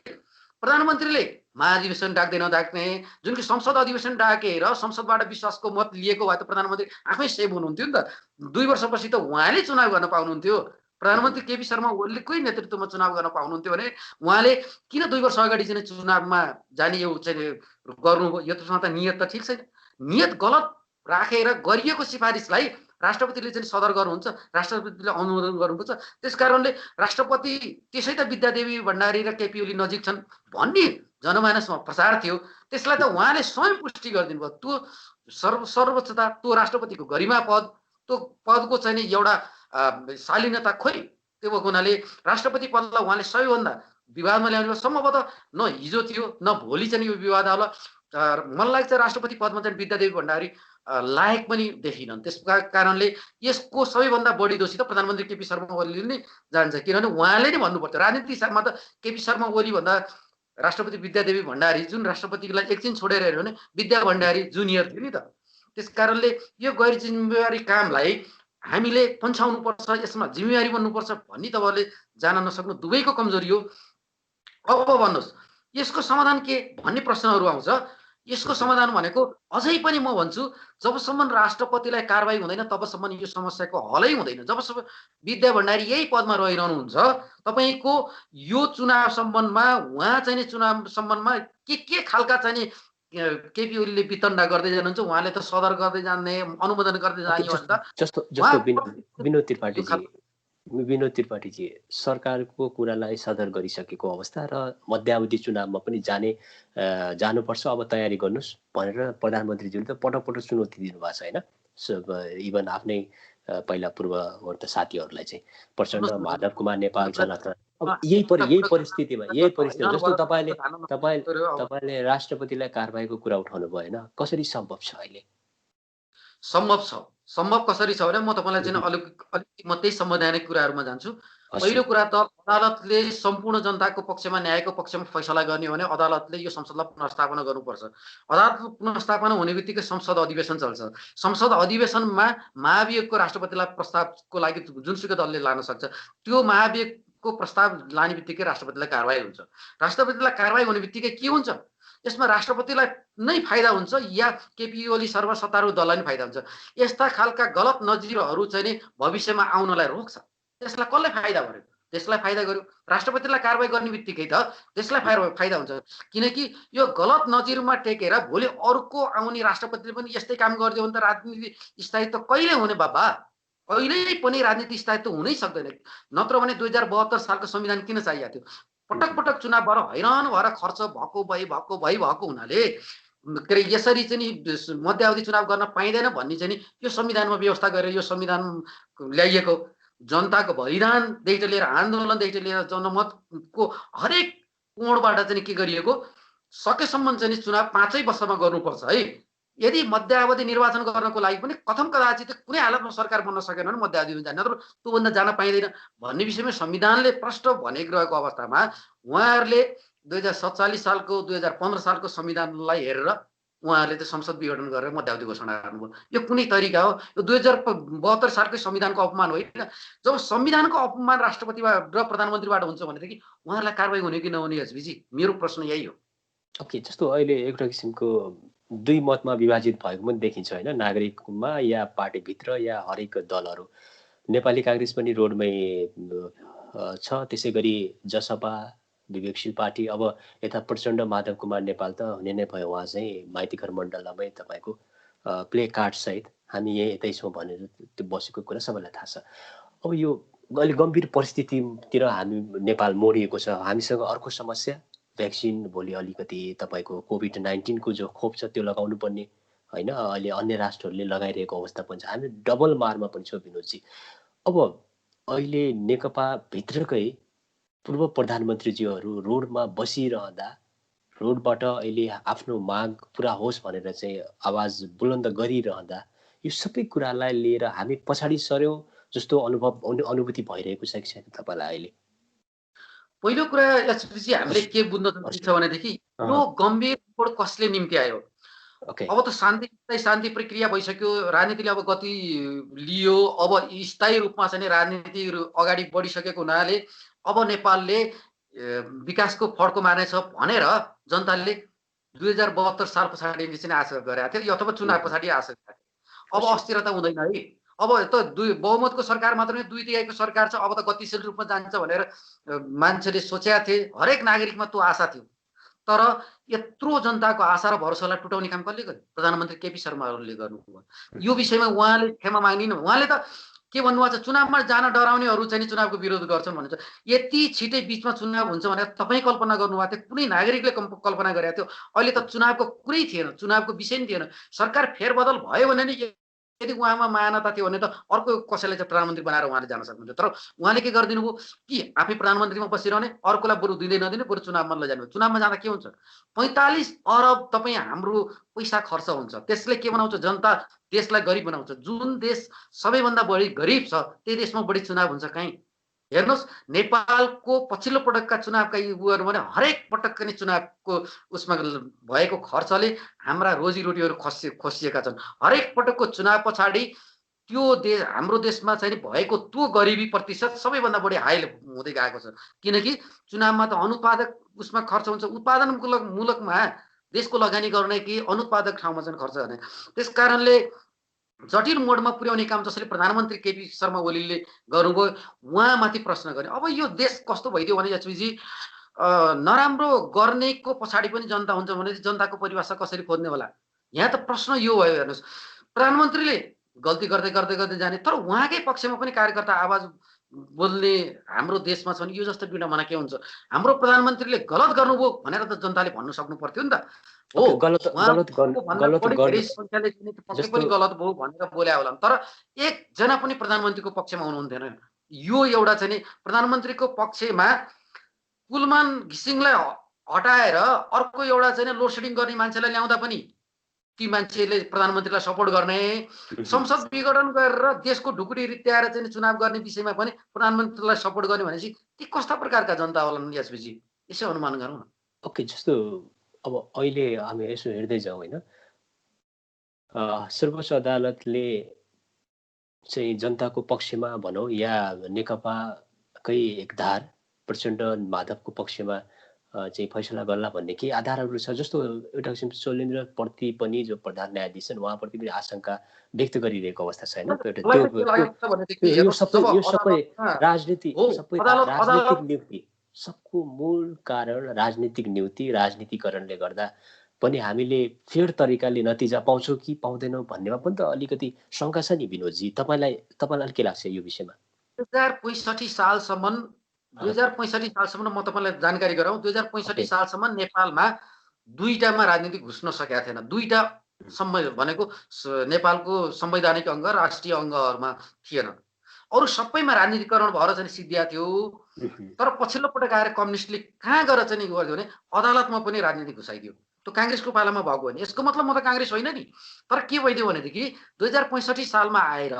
प्रधानमन्त्रीले महाधिवेशन डाक्ने जुन कि संसद अधिवेशन डाकेर संसदबाट विश्वासको मत लिएको भए त प्रधानमन्त्री आफै सेभ हुनुहुन्थ्यो नि त। 2 वर्षपछि त उहाँले चुनाव गर्न पाउनुहुन्थ्यो। प्रधानमन्त्री केपी शर्मा ओलीकै नेतृत्वमा चुनाव गर्न पाउनुहुन्थ्यो भने उहाँले किन 2 वर्ष अगाडि चाहिँ चुनावमा जाने यो चाहिँ गर्नुभयो? यो त नियत त ठिक छैन। नियत गलत राखेर गरिएको सिफारिसलाई राष्ट्रपतिले चाहिँ सदर गर्नुहुन्छ, राष्ट्रपतिले अनुमोदन गर्नुपर्छ। त्यस कारणले राष्ट्रपति त्यसै त विद्यादेवी भण्डारी र केपी ओली नजिक छन् भन्ने जनमानसमा प्रचार थियो। त्यसलाई त उहाँले स्वयं पुष्टि गरिदिनु भयो। त्यो सर्वोच्चता, त्यो राष्ट्रपतिको गरिमा पद, त्यो पदको चाहिँ एउटा शालीनता खोइ त्यो भएको हुनाले राष्ट्रपति पदलाई उहाँले सबैभन्दा विवादमा ल्याउनु सम्भवतः न हिजो थियो न भोलि चाहिँ यो विवाद होला। मलाई लाग्छ राष्ट्रपति पदमा चाहिँ विद्यादेवी भण्डारी लायक पनि देखिनन्। त्यसका कारणले यसको सबैभन्दा बढी दोषी त प्रधानमन्त्री केपी शर्मा ओलीले नै जान्छ। किनभने उहाँले नै भन्नुपर्छ, राजनीति हिसाबमा त केपी शर्मा ओली भन्दा राष्ट्रपति विद्यादेवी भण्डारी जुन राष्ट्रपतिलाई एकछिन छोडेर हेऱ्यो भने विद्या भण्डारी जुनियर थियो नि त। त्यस कारणले यो गैर जिम्मेवारी कामलाई हामीले पन्छाउनुपर्छ, यसमा जिम्मेवारी बन्नुपर्छ भन्ने तपाईँले जान नसक्नु दुवैको कमजोरी हो। अब भन्नुहोस् यसको समाधान के भन्ने प्रश्नहरू आउँछ। यसको समाधान भनेको अझै पनि म भन्छु जबसम्म राष्ट्रपतिलाई कारबाही हुँदैन तबसम्म यो समस्याको हलै हुँदैन। जबसम्म विद्या भण्डारी यही पदमा रहिरहनुहुन्छ तपाईँको यो चुनाव सम्बन्धमा उहाँ चाहिँ चुनाव सम्बन्धमा के खालका चाहिँ केपी ओलीले वितण्डा गर्दै जानुहुन्छ, उहाँले त सदर गर्दै जाने अनुमोदन गर्दै जाने भन्दा जस्तो विनोद त्रिपाठीजी सरकारको कुरालाई सदर गरिसकेको अवस्था र मध्यावधि चुनावमा पनि जानुपर्छ, अब तयारी गर्नुहोस् भनेर प्रधानमन्त्रीज्यूले त पटक पटक चुनौती दिनुभएको छ होइन। इभन आफ्नै पहिला पूर्ववर्त साथीहरूलाई चाहिँ प्रचण्ड, माधव कुमार नेपाल, जनता यही परिस्थितिमा जस्तो तपाईँले राष्ट्रपतिलाई कारबाहीको कुरा उठाउनु भएन, कसरी सम्भव छ अहिले? सम्भव कसरी छ भने म तपाईँलाई चाहिँ अलिकति म त्यही संवैधानिक कुराहरूमा जान्छु। पहिलो कुरा त अदालतले सम्पूर्ण जनताको पक्षमा न्यायको पक्षमा फैसला गर्ने हो भने अदालतले यो संसदलाई पुनर्स्थापना गर्नुपर्छ। अदालत पुनर्स्थापना हुने बित्तिकै संसद अधिवेशन चल्छ। संसद अधिवेशनमा महाभियोगको राष्ट्रपतिलाई प्रस्तावको लागि जुनसुकै दलले लान सक्छ। त्यो महाभियोगको प्रस्ताव लाने बित्तिकै राष्ट्रपतिलाई कारबाही हुन्छ। राष्ट्रपतिलाई कारबाही हुने बित्तिकै के हुन्छ? यसमा राष्ट्रपतिलाई नै फाइदा हुन्छ या केपी ओली सर्वसत्तारूढ दललाई नै फाइदा हुन्छ। यस्ता खालका गलत नजिरहरू चाहिँ नि भविष्यमा आउनलाई रोक्छ। त्यसलाई कसले फाइदा गर्यो? त्यसलाई फाइदा गर्यो राष्ट्रपतिलाई कारबाही गर्ने बित्तिकै त त्यसलाई फाइदा हुन्छ। किनकि यो गलत नजिरमा टेकेर भोलि अर्को आउने राष्ट्रपतिले पनि यस्तै काम गरिदियो भने त राजनीति स्थायित्व कहिले हुने बाबा? कहिल्यै पनि राजनीति स्थायित्व हुनै सक्दैन। नत्र भने 2072 सालको संविधान किन चाहिएको थियो? पटक पटक चुनावबाट हैरान भएर खर्च भएको हुनाले के अरे यसरी चाहिँ नि मध्यावधि चुनाव गर्न पाइँदैन भन्ने चाहिँ नि यो संविधानमा व्यवस्था गरेर यो संविधान ल्याइएको जनताको बलिदानदेखि लिएर आन्दोलनदेखि लिएर जनमतको हरेक कोणबाट चाहिँ के गरिएको सकेसम्म चाहिँ चुनाव 5 वर्षमा गर्नुपर्छ है। यदि मध्यावधि निर्वाचन गर्नको लागि पनि कथम कदाचित कुनै हालतमा सरकार बन्न सकेन भने मध्यावधिमा जाने नत्र त्योभन्दा जान पाइँदैन भन्ने विषयमा संविधानले प्रष्ट भनेको रहेको अवस्थामा उहाँहरूले 2047 सालको 2015 सालको संविधानलाई हेरेर उहाँहरूले चाहिँ संसद विघटन गरेर मध्यावधि घोषणा गर्नुभयो। यो कुनै तरिका हो? यो 2072 सालकै संविधानको अपमान होइन। जब संविधानको अपमान राष्ट्रपति र प्रधानमन्त्रीबाट हुन्छ भनेदेखि उहाँहरूलाई कारबाही हुने कि नहुने एसबीजी मेरो प्रश्न यही हो। ओके, जस्तो अहिले एउटा किसिमको दुई मतमा विभाजित भएको पनि देखिन्छ होइन, नागरिकमा या पार्टीभित्र या हरेक दलहरू। नेपाली काङ्ग्रेस पनि रोडमै छ, त्यसै गरी जसपा विवेकशील पार्टी, अब यता प्रचण्ड माधव कुमार नेपाल त हुने नै भयो, उहाँ चाहिँ माइतीघर मण्डलमै तपाईँको प्ले कार्ड सहित हामी यही यतै छौँ भनेर त्यो बसेको कुरा सबैलाई थाहा छ। अब यो अलि गम्भीर परिस्थितितिर हामी नेपाल मोडिएको छ। हामीसँग अर्को समस्या भ्याक्सिन, भोलि अलिकति तपाईँको कोभिड-19 को जो खोप छ त्यो लगाउनु पर्ने होइन, अहिले अन्य राष्ट्रहरूले लगाइरहेको अवस्था पनि छ। हामी डबल मारमा पनि छौँ विनोदजी। अब अहिले नेकपा भित्रकै पूर्व प्रधानमन्त्रीज्यूहरू रोडमा बसिरहँदा, रोडबाट अहिले आफ्नो माग पुरा होस् भनेर चाहिँ आवाज बुलन्द गरिरहँदा यो सबै कुरालाई लिएर हामी पछाडि सर्यौँ जस्तो अनुभूति भइरहेको छ कि तपाईँलाई अहिले? पहिलो कुरा यसपछि हामीले के बुझ्न सक्छ भनेदेखि यो गम्भीर रिपोर्ट कसले निम्ति आयो? अब त शान्ति प्रक्रिया भइसक्यो, राजनीतिले अब गति लियो, अब स्थायी रूपमा चाहिँ राजनीति अगाडि बढिसकेको हुनाले अब नेपालले विकासको फड्को मार्नेछ भनेर जनताले 2072 साल पछाडि चाहिँ आशा गरेका थियो, अथवा चुनाव पछाडि आशा गरेका थियो। अब अस्थिरता हुँदैन है, अब त बहुमतको सरकार मात्र नै 2/3 सरकार छ, अब त गतिशील रूपमा जान्छ भनेर मान्छेले सोचेका थिए, हरेक नागरिकमा त्यो आशा थियो। तर यत्रो जनताको आशा र भरोसालाई टुटाउने काम कसले गर्यो? प्रधानमन्त्री केपी शर्मा ओलीले गर्नुभयो। यो विषयमा उहाँले क्षमा माग्दिन। उहाँले त के भन्नुभएको छ, चुनावमा जान डराउनेहरू चाहिँ चुनावको विरोध गर्छन् भन्नुहुन्छ। यति छिटै बिचमा चुनाव हुन्छ भनेर तपाईँ कल्पना गर्नुभएको थियो? कुनै नागरिकले कल्पना गरेको थियो? अहिले त चुनावको कुरै थिएन, चुनावको विषय नै थिएन। सरकार फेरबदल भयो भने नि यदि उहाँमा मानवता थियो भने त अर्को कसैलाई चाहिँ प्रधानमन्त्री बनाएर उहाँले जान सक्नुहुन्थ्यो। तर उहाँले के गरिदिनु भयो कि आफै प्रधानमन्त्रीमा बसिरहने, अर्कोलाई बरु दिँदै नदिने, बरु चुनावमा लैजानु। चुनावमा जाँदा के हुन्छ? 45 अरब तपाईँ हाम्रो पैसा खर्च हुन्छ। त्यसले के बनाउँछ? जनता देशलाई गरिब बनाउँछ। जुन देश सबैभन्दा बढी गरिब छ त्यही देशमा बढी चुनाव हुन्छ कहीँ? हेर्नुहोस्, नेपालको पछिल्लो पटकका चुनावका युवाहरू भने हरेक पटक नै चुनावको उसमा भएको खर्चले हाम्रा रोजीरोटीहरू खसिएका छन्। हरेक पटकको चुनाव पछाडि त्यो हाम्रो देशमा चाहिँ भएको त्यो गरिबी प्रतिशत सबैभन्दा बढी हाई हुँदै गएको छ। किनकि चुनावमा त अनुत्पादक उसमा खर्च हुन्छ, उत्पादनमूलक मुलकमा देशको लगानी गर्ने कि अनुत्पादक ठाउँमा चाहिँ खर्च गर्ने। त्यस कारणले जटिल मोडमा पुर्याउने काम जसले प्रधानमन्त्री केपी शर्मा ओलीले गर्नुभयो, उहाँमाथि प्रश्न गर्ने। अब यो देश कस्तो भइदियो भने यसपछि नराम्रो गर्नेको पछाडि पनि जनता हुन्छ भने जनताको परिभाषा कसरी खोज्ने होला? यहाँ त प्रश्न यो भयो। हेर्नुहोस्, प्रधानमन्त्रीले गल्ती गर्दै गर्दै गर्दै जाने, तर उहाँकै पक्षमा पनि कार्यकर्ता आवाज बोल्ने हाम्रो देशमा छ भने यो जस्तो विडम्बना के हुन्छ? हाम्रो प्रधानमन्त्रीले गलत गर्नुभयो भनेर त जनताले भन्नु सक्नु पर्थ्यो नि त। हो, गलत पनि गलत भयो भनेर बोल्या होला, तर एकजना पनि प्रधानमन्त्रीको पक्षमा हुनुहुन्थेन। यो एउटा चाहिँ प्रधानमन्त्रीको पक्षमा कुलमान घिसिङलाई हटाएर अर्को एउटा चाहिँ लोड सेडिङ गर्ने मान्छेलाई ल्याउँदा पनि ती मान्छेले प्रधानमन्त्रीलाई सपोर्ट गर्ने, संसद विघटन गरेर देशको ढुकुटी रित्याएर चाहिँ चुनाव गर्ने विषयमा पनि प्रधानमन्त्रीलाई सपोर्ट गर्ने भनेपछि ती कस्ता प्रकारका जनता होलान् यसपछि? यसो अनुमान गरौँ न। ओके, जस्तो अब अहिले हामी यसो हेर्दै जाउँ होइन, सर्वोच्च अदालतले चाहिँ जनताको पक्षमा भनौँ या नेकपाकै एक धार प्रचण्ड माधवको पक्षमा चाहिँ फैसला गर्ला भन्ने केही आधारहरू छ? जस्तो एउटा किसिम शैलेन्द्र प्रति पनि जो प्रधान न्यायाधीश छन् उहाँप्रति पनि आशंका व्यक्त गरिरहेको अवस्था छ होइन? यो सबै राजनीति, सबै राजनीतिक नियुक्ति, सबको मूल कारण राजनीतिक नियुक्ति, राजनीतिकरणले गर्दा पनि हामीले फेयर तरिकाले नतिजा पाउँछौँ कि पाउँदैनौँ भन्नेमा पनि त अलिकति शङ्का छ नि विनोदजी। तपाईँलाई के लाग्छ यो विषयमा? 2065 सालसम्म 2065 सालसम्म म तपाईँलाई जानकारी गराउँ, 2065 सालसम्म नेपालमा दुईटामा राजनीति घुस्न सकेका थिएन। दुईटा भनेको नेपालको संवैधानिक अङ्ग राष्ट्रिय अङ्गहरूमा थिएन। अरू सबैमा राजनीतिकरण भएर चाहिँ सिद्धिया थियो। तर पछिल्लो पटक आएर कम्युनिस्टले कहाँ गएर चाहिँ गर्यो भने अदालतमा पनि राजनीति घुसाइदियो। त्यो काङ्ग्रेसको पालामा भएको होइन। यसको मतलब म त काङ्ग्रेस होइन नि। तर के भइदियो भनेदेखि 2065 सालमा आएर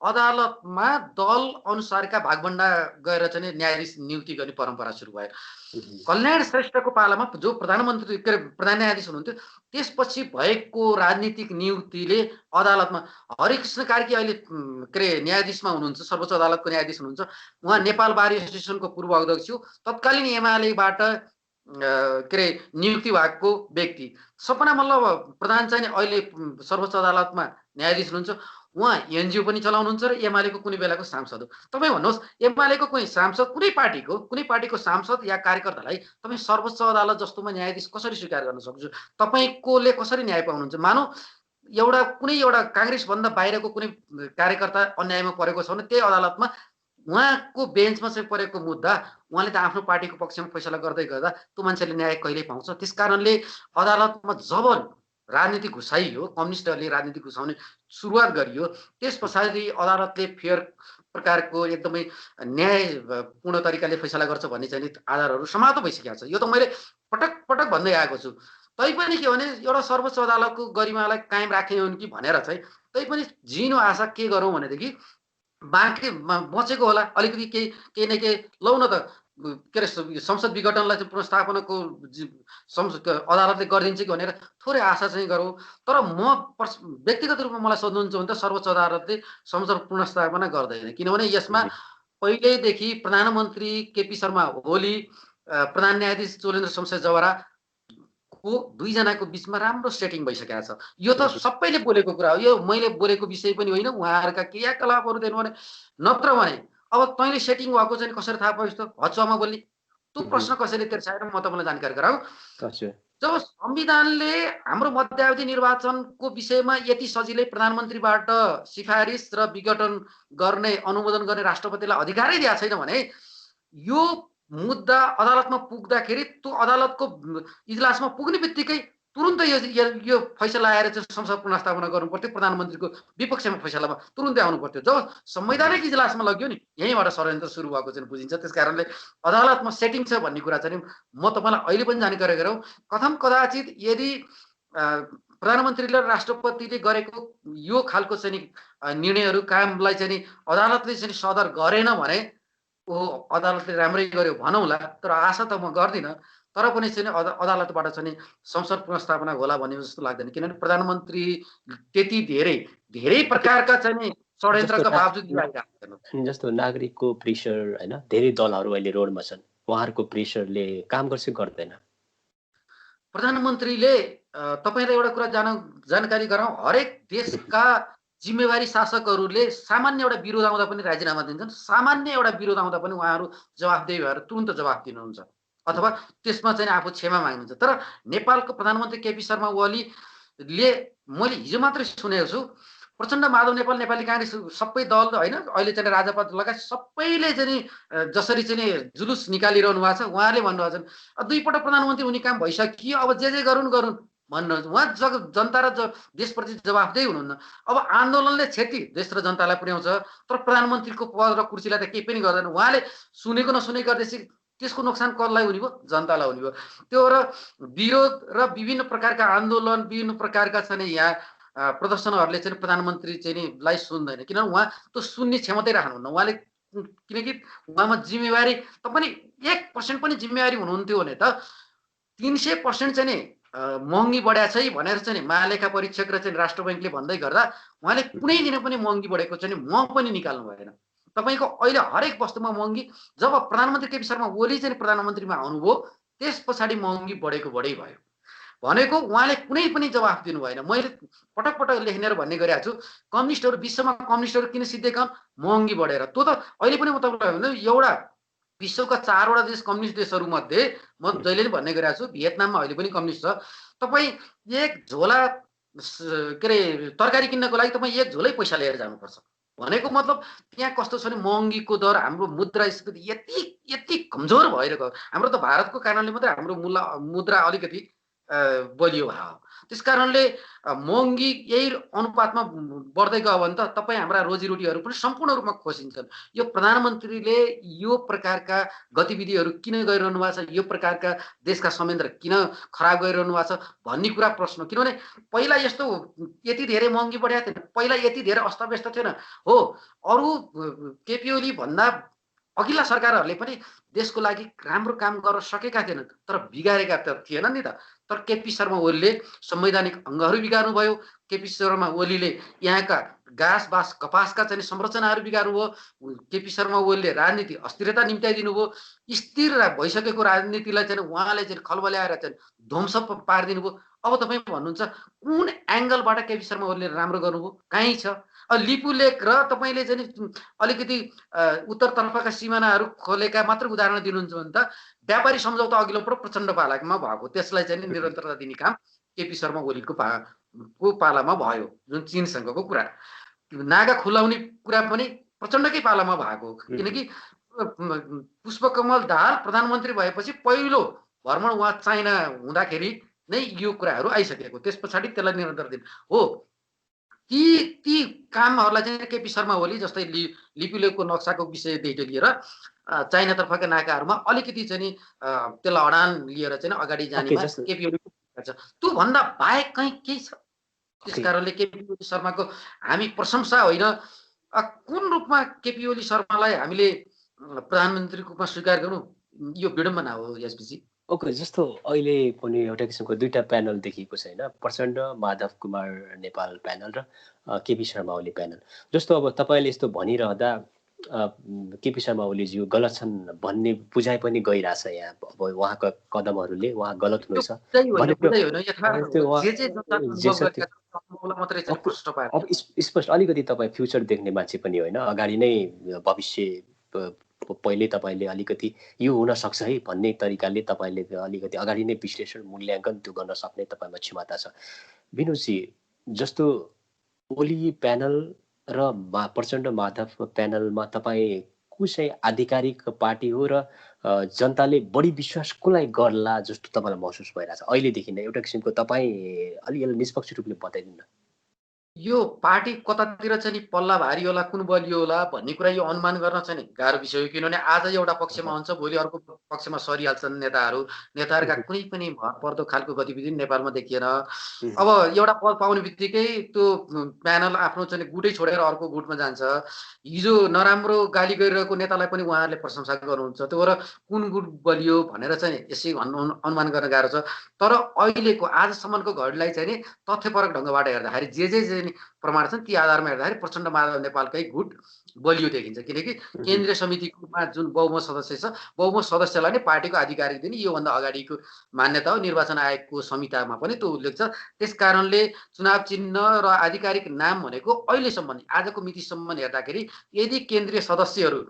अदालतमा दल अनुसारका भागभण्डा गएर चाहिँ न्यायाधीश नियुक्ति गर्ने परम्परा सुरु भयो। कल्याण श्रेष्ठको पालामा जो प्रधानमन्त्री प्रधान न्यायाधीश हुनुहुन्थ्यो, त्यसपछि भएको राजनीतिक नियुक्तिले अदालतमा हरिकृष्ण कार्की अहिले के अरे न्यायाधीशमा हुनुहुन्छ, सर्वोच्च अदालतको न्यायाधीश हुनुहुन्छ। उहाँ नेपाल बार एसोसिएसनको पूर्व अध्यक्ष हो। तत्कालीन एमालेबाट के अरे नियुक्ति भएको व्यक्ति। सपना मल्ल प्रधान चाहिँ अहिले सर्वोच्च अदालतमा न्यायाधीश हुनुहुन्छ। उहाँ एनजिओ पनि चलाउनुहुन्छ र एमालेको कुनै बेलाको सांसद हो। तपाईँ भन्नुहोस्, एमालेको कुनै सांसद, कुनै पार्टीको सांसद या कार्यकर्तालाई तपाईँ सर्वोच्च अदालत जस्तोमा न्यायाधीश कसरी स्वीकार गर्न सक्छु? तपाईँकोले कसरी न्याय पाउनुहुन्छ? मानौ कुनै एउटा काङ्ग्रेसभन्दा बाहिरको कुनै कार्यकर्ता अन्यायमा परेको छ भने त्यही अदालतमा उहाँको बेन्चमा चाहिँ परेको मुद्दा उहाँले त आफ्नो पार्टीको पक्षमा फैसला गर्दै गर्दा त्यो मान्छेले न्याय कहिले पाउँछ? त्यस कारणले अदालतमा जब राजनीति घुसाइयो, कम्युनिस्टहरूले राजनीति घुसाउने सुरुवात गरियो, त्यस पछाडि अदालतले फेयर प्रकारको एकदमै न्यायपूर्ण तरिकाले फैसला गर्छ भन्ने चाहिँ आधारहरू समाप्त भइसकेको छ। यो त मैले पटक पटक भन्दै आएको छु। तैपनि के भने एउटा सर्वोच्च अदालतको गरिमालाई कायम राख्ने हो कि भनेर चाहिँ तैपनि झिनो आशा के गरौँ भनेदेखि बाँकी बचेको होला अलिकति केही न केही लौ न त के अरे संसद विघटनलाई चाहिँ पुनर्स्थापनाको अदालतले गरिदिन्छ कि भनेर थोरै आशा चाहिँ गरौँ। तर म व्यक्तिगत रूपमा मलाई सोध्नुहुन्छ भने त सर्वोच्च अदालतले संसद पुनर्स्थापना गर्दैन। किनभने यसमा पहिल्यैदेखि प्रधानमन्त्री केपी शर्मा ओली, प्रधान न्यायाधीश चोलेन्द्र शमशेर जवरा को दुईजनाको बिचमा राम्रो सेटिङ भइसकेको छ। यो त सबैले बोलेको कुरा हो। यो मैले बोलेको विषय पनि होइन, उहाँहरूका क्रियाकलापहरू देख्नु भने। नत्र भने अब तैँले सेटिङ भएको चाहिँ कसरी थाहा पाइस् त? हचुवामा बोल्ने त्यो प्रश्न कसैले तिर्साएर म तपाईँलाई जानकारी गराउँ। जब संविधानले हाम्रो मध्यावधि निर्वाचनको विषयमा यति सजिलै प्रधानमन्त्रीबाट सिफारिस र विघटन गर्ने अनुमोदन गर्ने राष्ट्रपतिलाई अधिकारै दिएको छैन भने यो मुद्दा अदालतमा पुग्दाखेरि त्यो अदालतको इजलासमा पुग्ने बित्तिकै तुरुन्तै यो फैसला आएर चाहिँ संसद पुनर्स्थापना गर्नु पर्थ्यो। प्रधानमन्त्रीको विपक्षमा फैसलामा तुरुन्तै आउनु पर्थ्यो। जब संवैधानिक इजलासमा लग्यो नि, यहीँबाट षड्यन्त्र सुरु भएको चाहिँ बुझिन्छ। त्यस कारणले अदालतमा सेटिङ छ भन्ने कुरा चाहिँ म तपाईँलाई अहिले पनि जानकारी गराउँ। कथम कदाचित यदि प्रधानमन्त्रीले राष्ट्रपतिले गरेको यो खालको चाहिँ निर्णयहरू कामलाई चाहिँ अदालतले चाहिँ सदर गरेन भने अदालतले राम्रै गर्यो भनौँला, तर आशा त म गर्दिनँ। तर पनि चाहिँ अदालतबाट चाहिँ संसद पुनर्स्थापना होला भन्ने जस्तो लाग्दैन। किनभने प्रधानमन्त्री त्यति धेरै प्रकारका चाहिँ षड्यन्त्रका बावजुद जस्तो नागरिकको प्रेसर होइन, धेरै दलहरू अहिले रोडमा छन्, उहाँहरूको प्रेसरले काम गर्छ गर्दैन? प्रधानमन्त्रीले तपाईँलाई एउटा कुरा जानकारी गराउँ, हरेक देशका जिम्मेवारी शासकहरूले सामान्य एउटा विरोध आउँदा पनि राजीनामा दिन्छन्। सामान्य एउटा विरोध आउँदा पनि उहाँहरू जवाफदेही भएर तुरन्त जवाफ दिनुहुन्छ अथवा त्यसमा चाहिँ आफू क्षमा माग्नुहुन्छ। तर नेपालको प्रधानमन्त्री केपी शर्मा ओलीले मैले हिजो मात्रै सुनेको छु, प्रचण्ड, माधव नेपाल, नेपाली काङ्ग्रेस सबै दल होइन, अहिले चाहिँ राजापद लगायत सबैले चाहिँ जसरी चाहिँ जुलुस निकालिरहनु भएको छ, उहाँले भन्नुभएको छ दुईपटक प्रधानमन्त्री हुने काम भइसकियो, अब जे गरून् भन्नुहुन्छ। उहाँ जनता र देशप्रति जवाफदेही हुनुहुन्न। अब आन्दोलनले क्षति देश र जनतालाई पुर्याउँछ, तर प्रधानमन्त्रीको पद र कुर्सीलाई त केही पनि गर्दैन। उहाँले सुनेको नसुनेको गर्दैछ, त्यसको नोक्सान कसलाई हुने भयो? जनतालाई हुने भयो। त्यो र विरोध र विभिन्न प्रकारका आन्दोलन, विभिन्न प्रकारका चाहिँ यहाँ प्रदर्शनहरूले चाहिँ प्रधानमन्त्री चाहिँ लाई सुन्दैन। किनभने उहाँ त्यो सुन्ने क्षमतै राख्नुहुन्न उहाँले। किनकि उहाँमा जिम्मेवारी तपाईँ 1% पनि जिम्मेवारी हुनुहुन्थ्यो भने त 300% चाहिँ महँगी बढ्या छ भनेर चाहिँ महालेखा परीक्षक र चाहिँ राष्ट्र बैङ्कले भन्दै गर्दा उहाँले कुनै दिन पनि महँगी बढेको चाहिँ म पनि निकाल्नु भएन। तपाईँको अहिले हरेक वस्तुमा महँगी। जब प्रधानमन्त्री केपी शर्मा ओली चाहिँ प्रधानमन्त्रीमा आउनुभयो त्यस पछाडि महँगी बढेकै भयो भनेको उहाँले कुनै पनि जवाफ दिनु भएन। मैले पटक पटक लेख्ने र भन्ने गरेको छु, कम्युनिस्टहरू विश्वमा कम्युनिस्टहरू किन सिद्धेका महँगी बढेर। त्यो त अहिले पनि म तपाईँलाई भन्नु, एउटा विश्वका 4वटा देश कम्युनिस्ट देशहरू मध्ये म जहिले पनि भन्ने गरेको छु, भियतनाममा अहिले पनि कम्युनिस्ट छ। तपाईँ एक झोला के अरे तरकारी किन्नको लागि तपाईँ एक झोलै पैसा लिएर जानुपर्छ। भनेको मतलब त्यहाँ कस्तो छ भने महँगीको दर, हाम्रो मुद्रास्फीति यति कमजोर भएर गयो। हाम्रो त भारतको कारणले मात्रै हाम्रो मुद्रा अलिकति बलियो भयो। त्यस कारणले महँगी यही अनुपातमा बढ्दै गयो भने त तपाईँ हाम्रा रोजीरोटीहरू पनि सम्पूर्ण रूपमा खोसिन्छन्। यो प्रधानमन्त्रीले यो प्रकारका गतिविधिहरू किन गरिरहनु भएको छ, यो प्रकारका देशका संयन्त्र किन खराब गरिरहनु भएको छ भन्ने कुरा प्रश्न। किनभने पहिला यस्तो यति धेरै महँगी बढेको थिएन, पहिला यति धेरै अस्तव्यस्त थिएन। हो, अरू केपी ओली भन्दा अघिल्ला सरकारहरूले पनि देशको लागि राम्रो काम गर्न सकेका थिएनन्, तर बिगारेका त थिएनन् नि त। तर केपी शर्मा ओलीले संवैधानिक अङ्गहरू बिगार्नु भयो। केपी शर्मा ओलीले यहाँका घाँस बाँस कपासका चाहिँ संरचनाहरू बिगार्नु भयो। केपी शर्मा ओलीले राजनीति अस्थिरता निम्त्याइदिनु भयो। स्थिर भइसकेको राजनीतिलाई चाहिँ उहाँले चाहिँ खलबल्याएर चाहिँ ध्वंस पारिदिनु भयो। अब तपाईँ भन्नुहुन्छ कुन एङ्गलबाट केपी शर्मा ओलीले राम्रो गर्नुभयो? कहीँ छ। लिपु लेक र तपाईँले चाहिँ अलिकति उत्तरतर्फका सिमानाहरू खोलेका मात्र उदाहरण दिनुहुन्छ भने त व्यापारी सम्झौता अघिल्लो पटक प्रचण्ड पालामा भएको, त्यसलाई चाहिँ निरन्तरता दिने काम केपी शर्मा ओलीको पालामा भयो। जुन चीनसँगको कुरा, नागा खुलाउने कुरा पनि प्रचण्डकै पालामा भएको। किनकि पुष्पकमल दाहाल प्रधानमन्त्री भएपछि पहिलो भ्रमण उहाँ चाइना हुँदाखेरि नै यो कुराहरू आइसकेको, त्यस पछाडि त्यसलाई निरन्तर दिन हो। ती कामहरूलाई चाहिँ केपी शर्मा ओली जस्तै लिपुलेकको नक्साको विषयदेखि लिएर चाइनातर्फका नाकाहरूमा अलिकति चाहिँ त्यसलाई अडान लिएर चाहिँ अगाडि जानेमा केपी ओली छ। त्यो भन्दा बाहेक कहीँ केही छ? त्यस कारणले केपी ओली शर्माको हामी प्रशंसा होइन, कुन रूपमा केपी ओली शर्मालाई हामीले प्रधानमन्त्रीको रूपमा स्वीकार गरौँ, यो विडम्बना हो यसपछि। ओके, जस्तो अहिले पनि एउटा किसिमको दुईटा प्यानल देखिएको छ होइन, प्रचण्ड माधव कुमार नेपाल प्यानल र केपी शर्मा ओली प्यानल। जस्तो अब तपाईँले यस्तो भनिरहँदा केपी शर्मा ओलीज्यू गलत छन् भन्ने बुझाइ पनि गइरहेछ यहाँ। अब उहाँका कदमहरूले उहाँ गलत हुनुहुन्छ। अब स्पष्ट अलिकति तपाईँ फ्युचर देख्ने मान्छे पनि होइन, अगाडि नै भविष्य पहिले तपाईँले अलिकति यो हुन सक्छ है भन्ने तरिकाले तपाईँले अलिकति अगाडि नै विश्लेषण मूल्याङ्कन त्यो गर्न सक्ने तपाईँमा क्षमता छ। विनोदजी, जस्तो ओली प्यानल र प्रचण्ड माधव प्यानलमा तपाईँ को चाहिँ आधिकारिक पार्टी हो र जनताले बढी विश्वास कसलाई गर्ला जस्तो तपाईँलाई महसुस भइरहेछ अहिलेदेखि नै? एउटा किसिमको तपाईँ अलिअलि निष्पक्ष रूपले बताइदिनु। यो पार्टी कतातिर चाहिँ नि पल्ला भारी होला, कुन बलियो होला भन्ने कुरा यो अनुमान गर्न चाहिँ नि गाह्रो विषय हो। किनभने आज एउटा पक्षमा हुन्छ, भोलि अर्को पक्षमा सरिहाल्छन् नेताहरूका कुनै पनि भरपर्दो खालको गतिविधि नेपालमा देखिएन। अब एउटा पद पाउने बित्तिकै त्यो प्यानल आफ्नो चाहिँ गुटै छोडेर अर्को गुटमा जान्छ। हिजो नराम्रो गाली गरिरहेको नेतालाई पनि उहाँहरूले प्रशंसा गर्नुहुन्छ। त्यो भएर कुन गुट बलियो भनेर चाहिँ यसै अनुमान गर्न गाह्रो छ। तर अहिलेको आजसम्मको घडीलाई चाहिँ नि तथ्यपरक ढङ्गबाट हेर्दाखेरि जे प्रमाण छन् ती आधारमा हेर्दाखेरि प्रचण्ड माधव नेपालकै गुट बलियो देखिन्छ। किनकि केन्द्रीय समितिमा जुन बहुमत सदस्य छ, बहुमत सदस्यलाई नै पार्टीको आधिकारिक दिने योभन्दा अगाडिको मान्यता हो। निर्वाचन आयोगको संहितामा पनि त्यो उल्लेख छ। त्यस कारणले चुनाव चिन्ह र आधिकारिक नाम भनेको अहिलेसम्म आजको मितिसम्म हेर्दाखेरि यदि केन्द्रीय सदस्यहरू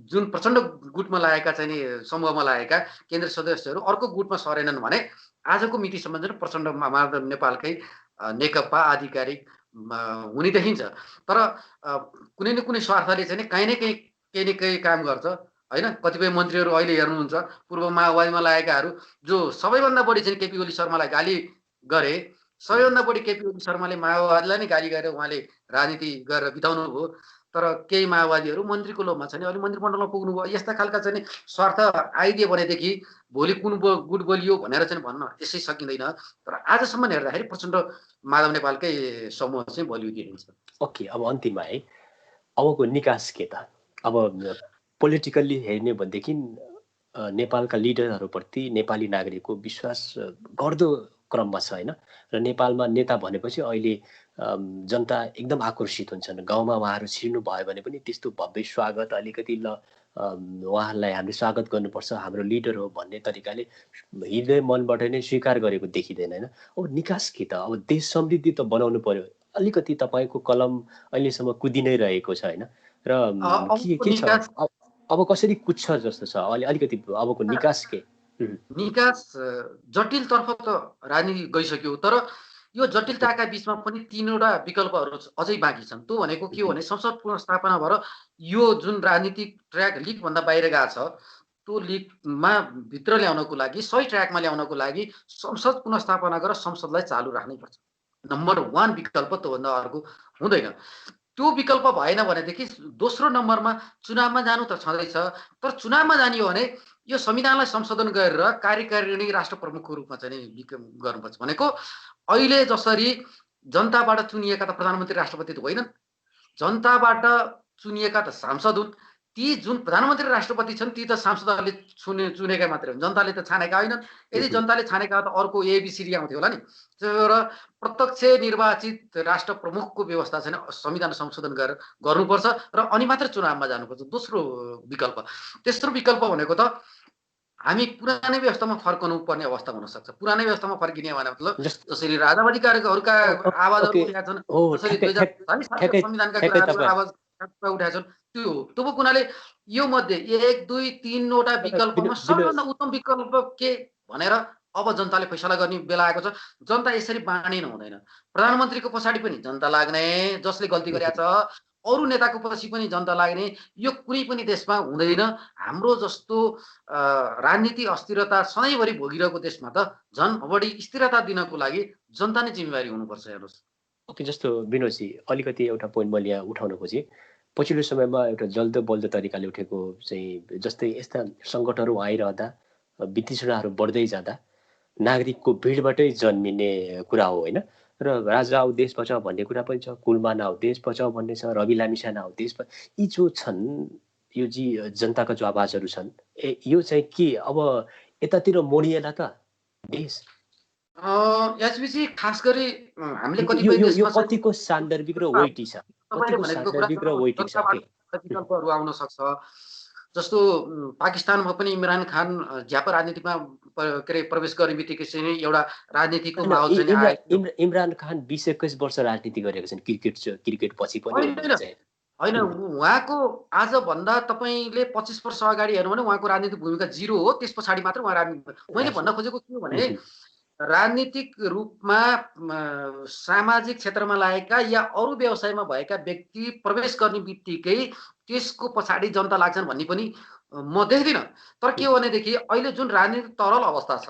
जुन प्रचण्ड गुटमा लागेका चाहिँ समूहमा लागेका केन्द्रीय सदस्यहरू अर्को गुटमा सरेनन् भने आजको मितिसम्म चाहिँ प्रचण्ड माधव नेपालकै नेकपा आधिकारिक हुने देखिन्छ। तर कुनै न कुनै स्वार्थले चाहिँ कहीँ न केही काम गर्छ होइन। कतिपय मन्त्रीहरू अहिले हेर्नुहुन्छ पूर्व माओवादीमा लागेकाहरू जो सबैभन्दा बढी चाहिँ केपी ओली शर्मालाई गाली गरे, सबैभन्दा बढी केपी ओली शर्माले माओवादीलाई नै गाली गरेर उहाँले राजनीति गरेर बिताउनु भयो। तर केही माओवादीहरू मन्त्रीको लोभमा चाहिँ अलि मन्त्रीमण्डलमा पुग्नुभयो। यस्ता खालका चाहिँ स्वार्थ आइदियो भनेदेखि भोलि कुन गुट बलियो भनेर चाहिँ भन्न त्यसै सकिँदैन। तर आजसम्म हेर्दाखेरि प्रचण्ड माधव नेपालकै समूह चाहिँ बलियो देखिन्छ। ओके, अब अन्तिममा है, अबको निकास के त? अब पोलिटिकल्ली हेर्ने भनेदेखि नेपालका लिडरहरूप्रति नेपाली नागरिकको विश्वास घट्दो क्रममा छ होइन। र नेपालमा नेता भनेपछि अहिले जनता एकदम आकर्षित हुन्छन्। गाउँमा उहाँहरू छिर्नु भयो भने पनि त्यस्तो भव्य स्वागत, अलिकति ल उहाँहरूलाई हामीले स्वागत गर्नुपर्छ, हाम्रो लिडर हो भन्ने तरिकाले हृदय मनबाट नै स्वीकार गरेको देखिँदैन होइन। अब निकास के त? अब देश समृद्धि त बनाउनु पर्यो। अलिकति तपाईँको कलम अहिलेसम्म कुदि नै रहेको छ होइन। र के छ अब कसरी कुद्छ जस्तो छ अलिकति अबको निकास के? निकास जटिलतर्फ त राजनीति गइसक्यो। तर यो जटिलताका बिचमा पनि 3वटा विकल्पहरू अझै बाँकी छन्। त्यो भनेको के हो भने संसद पुनर्स्थापना भएर यो जुन राजनीतिक ट्र्याक लिगभन्दा बाहिर गएको छ त्यो लिगमा भित्र ल्याउनको लागि सही ट्र्याकमा ल्याउनको लागि संसद पुनर्स्थापना गरेर संसदलाई चालु राख्नै पर्छ। नम्बर 1 विकल्प त्योभन्दा अर्को हुँदैन। त्यो विकल्प भएन भनेदेखि दोस्रो नम्बरमा चुनावमा जानु त छँदैछ, तर चुनावमा जाने हो भने यो संविधानलाई संशोधन गरेर कार्यकारिणी राष्ट्र प्रमुखको रूपमा चाहिँ गर्नुपर्छ। भनेको अहिले जसरी जनताबाट चुनिएका त प्रधानमन्त्री राष्ट्रपति त होइनन्, जनताबाट चुनिएका त सांसद हुन्। ती जुन प्रधानमन्त्री राष्ट्रपति छन् ती त सांसदहरूले चुनेका मात्रै हुन्, जनताले त छानेका होइनन्। यदि जनताले छानेका त अर्को एबिसिडी आउँथ्यो होला नि। र प्रत्यक्ष निर्वाचित राष्ट्र प्रमुखको व्यवस्था छैन, संविधान संशोधन गरेर गर्नुपर्छ र अनि मात्र चुनावमा जानुपर्छ, दोस्रो विकल्प। तेस्रो विकल्प भनेको त हामी पुरानै व्यवस्थामा फर्कनु पर्ने अवस्था हुन सक्छ। पुरानै व्यवस्थामा फर्किने भने मतलब जसरी राजावादीकाहरूका आवाजहरू उठेका छन्, जसरी 2040 सालको संविधानका कुराहरू आवाज उठेका छन्, त्यो भएको हुनाले यो मध्ये 1 2 3 वटा विकल्पमा सबभन्दा उत्तम विकल्प के भनेर अब जनताले फैसला गर्ने बेला आएको छ। जनता यसरी बाँडिन हुँदैन। प्रधानमन्त्रीको पछाडि पनि जनता लाग्ने, जसले गल्ती गरेको छ अरू नेताको पछि पनि जनता लाग्ने, यो कुनै पनि देशमा हुँदैन। हाम्रो जस्तो राजनीति अस्थिरता सधैँभरि भोगिरहेको देशमा त झन् बढी स्थिरता दिनको लागि जनता नै जिम्मेवारी हुनुपर्छ। हेर्नुहोस्, ओके, जस्तो विनोदजी अलिकति एउटा पोइन्ट मैले यहाँ उठाउन खोजेँ। पछिल्लो समयमा एउटा जल्दो बल्दो तरिकाले उठेको चाहिँ जस्तै यस्ता सङ्कटहरू आइरहँदा, वितृष्णाहरू बढ्दै जाँदा नागरिकको भिडबाटै जन्मिने कुरा हो होइन। र राजा आऊ देश बचाऊ भन्ने कुरा पनि छ, कुलमान आऊ देश बचाऊ भन्ने छ, रवि लामिछाने आऊ देश यी जो छन्, यो जी जनताका जो आवाजहरू छन्, यो चाहिँ के अब यतातिर मोडिएला त देश? यसपछि खास गरी हामीले कतिपय देशमा कतिको सान्दर्भिक र वेटी छ, कतिको सान्दर्भिक र वेटी छ, विकल्पहरू आउन सक्छ। जस्तो पाकिस्तानमा पनि इमरान खान झ्याप राजनीतिमा के अरे प्रवेश गर्ने बित्तिकै चाहिँ एउटा राजनीतिको माहौल चाहिँ आयो। इमरान खान 20-21 वर्ष राजनीति गरेका छन्, क्रिकेट पछि पनि होइन। उहाँको आजभन्दा तपाईँले 25 वर्ष अगाडि हेर्नु भने उहाँको राजनीतिक भूमिका 0 हो। त्यस पछाडि मात्र उहाँ राजनीति। मैले भन्न खोजेको के हो भने राजनीतिक रूपमा सामाजिक क्षेत्रमा लागेका या अरू व्यवसायमा भएका व्यक्ति प्रवेश गर्ने बित्तिकै त्यसको पछाडि जनता लाग्छन् भन्ने पनि म देख्दिनँ। तर के हो भनेदेखि अहिले जुन राजनीतिक तरल अवस्था छ,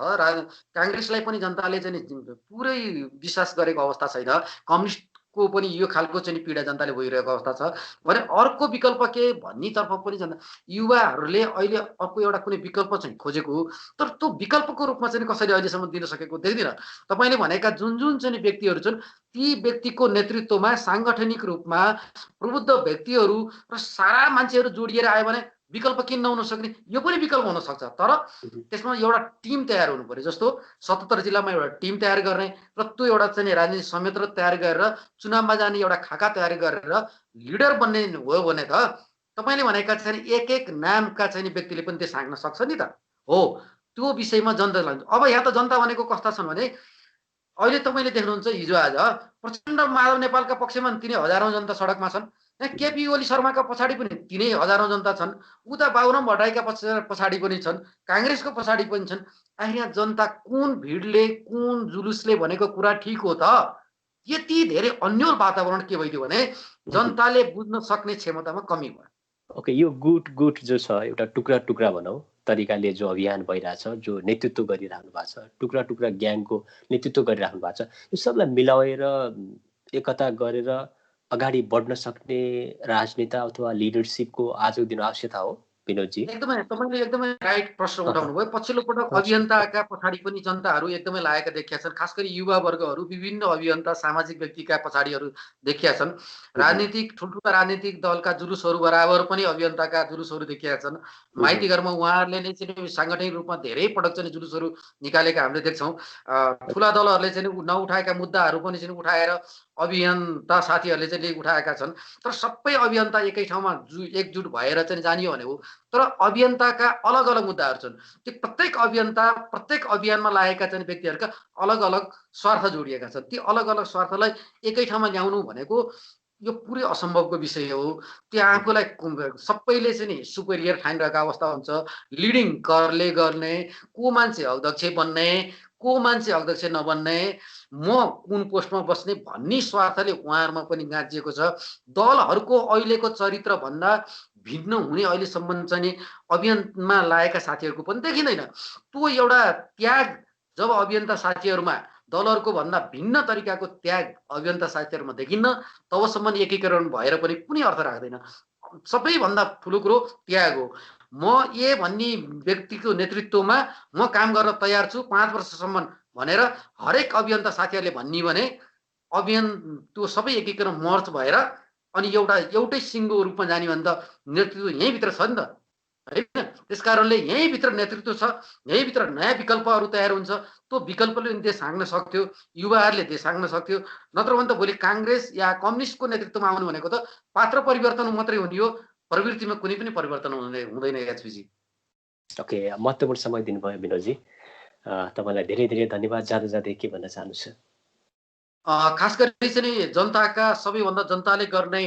काङ्ग्रेसलाई पनि जनताले चाहिँ पुरै विश्वास गरेको अवस्था छैन, कम्युनिस्टको पनि यो खालको चाहिँ पीडा जनताले भोगिरहेको अवस्था छ भने अर्को विकल्प के भन्नेतर्फ पनि जनता युवाहरूले अहिले अर्को एउटा कुनै विकल्प चाहिँ खोजेको, तर त्यो विकल्पको रूपमा चाहिँ कसैले अहिलेसम्म दिन सकेको देख्दिनँ। तपाईँले भनेका जुन जुन चाहिँ व्यक्तिहरू छन् ती व्यक्तिको नेतृत्वमा साङ्गठनिक रूपमा प्रबुद्ध व्यक्तिहरू र सारा मान्छेहरू जोडिएर आयो भने विकल्प किन नहुन सक्ने, यो पनि विकल्प हुन सक्छ। तर त्यसमा एउटा टिम तयार हुनु पर्यो। जस्तो 77 जिल्लामा एउटा टिम तयार गर्ने र त्यो एउटा चाहिँ राजनीतिक संयन्त्र तयार गरेर चुनावमा जाने एउटा खाका तयार गरेर लिडर बन्ने हो भने त तपाईँले भनेका चाहिँ एक नामका चाहिँ व्यक्तिले पनि त्यो साग्न सक्छ नि त। हो, त्यो विषयमा जनता लाग्छ। अब यहाँ त जनता भनेको कस्ता छन् भने अहिले तपाईँले देख्नुहुन्छ हिजो आज प्रचण्ड माधव नेपालका पक्षमा तिनै हजारौं जनता सडकमा छन्। केपी ओली शर्माका पछाडि पनि तिनै हजारौं जनता छन्। उता बाबुराम भट्टराईका पछाडि पनि छन्, काङ्ग्रेसको पछाडि पनि छन्। आखिर यहाँ जनता कुन भिडले कुन जुलुसले भनेको कुरा ठिक हो त? यति धेरै अन्यल वातावरण के भइदियो भने जनताले बुझ्न सक्ने क्षमतामा कमी भयो। ओके, यो गुट जो छ एउटा टुक्रा टुक्रा भनौँ तरिकाले जो अभियान भइरहेछ, जो नेतृत्व गरिराख्नु भएको छ, टुक्रा टुक्रा ग्याङको नेतृत्व गरिराख्नु भएको छ, यो सबलाई मिलाएर एकता गरेर अगाडि बढ्न सक्ने राजनेता अथवा लिडरसिपको आजको दिन आवश्यकता हो विनोदजी? एकदमै तपाईँले एकदमै राइट प्रश्न उठाउनु भयो। पछिल्लो पटक अभियन्ताका पछाडि पनि जनताहरू एकदमै लागेका देखिया छन्। खास गरी युवा वर्गहरू विभिन्न अभियन्ता सामाजिक व्यक्तिका पछाडिहरू देखिया छन्। राजनीतिक ठुल्ठुला राजनीतिक दलका जुलुसहरू बराबर पनि अभियन्ताका जुलुसहरू देखिया छन्। माइती घरमा उहाँहरूले नै चाहिँ साङ्गठनिक रूपमा धेरै पटक चाहिँ जुलुसहरू निकालेका हामीले देख्छौँ। ठुला दलहरूले चाहिँ नउठाएका मुद्दाहरू पनि चाहिँ उठाएर अभियन्ता साथीहरूले चाहिँ उठाएका छन्। तर सबै अभियन्ता एकै ठाउँमा एकजुट भएर चाहिँ जानियो भने हो। तर अभियन्ताका अलग अलग मुद्दाहरू छन्। त्यो प्रत्येक अभियन्ता प्रत्येक अभियानमा लागेका चाहिँ व्यक्तिहरूका अलग अलग स्वार्थ जोडिएका छन्। ती अलग अलग स्वार्थलाई एकै ठाउँमा ल्याउनु भनेको यो पुरै असम्भवको विषय हो। त्यो आफूलाई सबैले चाहिँ नि सुपेरियर ठानिरहेको अवस्था हुन्छ। लिडिङ करले गर्ने, को मान्छे अध्यक्ष बन्ने, को मान्छे अध्यक्ष नबन्ने, म कुन पोस्टमा बस्ने भन्ने स्वार्थले उहाँहरूमा पनि गाँजिएको छ। दलहरूको अहिलेको चरित्र भन्दा भिन्न हुने अहिलेसम्म चाहिँ अभियानमा लागेका साथीहरूको पनि देखिँदैन। त्यो एउटा त्याग जब अभियन्ता साथीहरूमा दलहरूको भन्दा भिन्न तरिकाको त्याग अभियन्ता साथीहरूमा देखिन्न, तबसम्म एकीकरण भएर पनि कुनै अर्थ राख्दैन। सबैभन्दा ठुलो कुरो त्याग हो। म ए भन्ने व्यक्तिको नेतृत्वमा म काम गर्न तयार छु 5 वर्षसम्म भनेर हरेक अभियन्ता साथीहरूले भन्ने भने अभियान त्यो सबै एकीकरण मर्च भएर अनि एउटै सिङ्गो रूपमा जाने भने त नेतृत्व यहीँभित्र छ नि त, होइन? त्यस कारणले यहीँभित्र नेतृत्व छ, यहीँभित्र नयाँ विकल्पहरू तयार हुन्छ। त्यो विकल्पले देश हाँक्न सक्थ्यो, युवाहरूले देश हाँक्न सक्थ्यो। नत्र भने त भोलि काङ्ग्रेस या कम्युनिस्टको नेतृत्वमा आउनु भनेको त पात्र परिवर्तन मात्रै हुने हो, प्रवृत्तिमा कुनै पनि परिवर्तन हुँदैन। एचपीजी ओके, महत्त्वपूर्ण समय दिनुभयो विनोदजी। तपाईँलाई धेरै धेरै धन्यवाद। जाँदा जाँदै के भन्न चाहनुहुन्छ? खास गरी चाहिँ जनताका सबैभन्दा जनताले गर्ने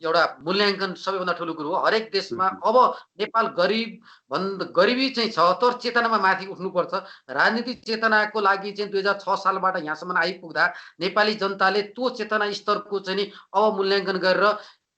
एउटा मूल्याङ्कन सबैभन्दा ठुलो कुरो हो। हरेक देशमा अब नेपाल गरिबी चाहिँ छ, तर चेतनामा माथि उठ्नुपर्छ। राजनीतिक चेतनाको लागि चाहिँ 2006 सालबाट यहाँसम्म आइपुग्दा नेपाली जनताले त्यो चेतना स्तरको चाहिँ अब मूल्याङ्कन गरेर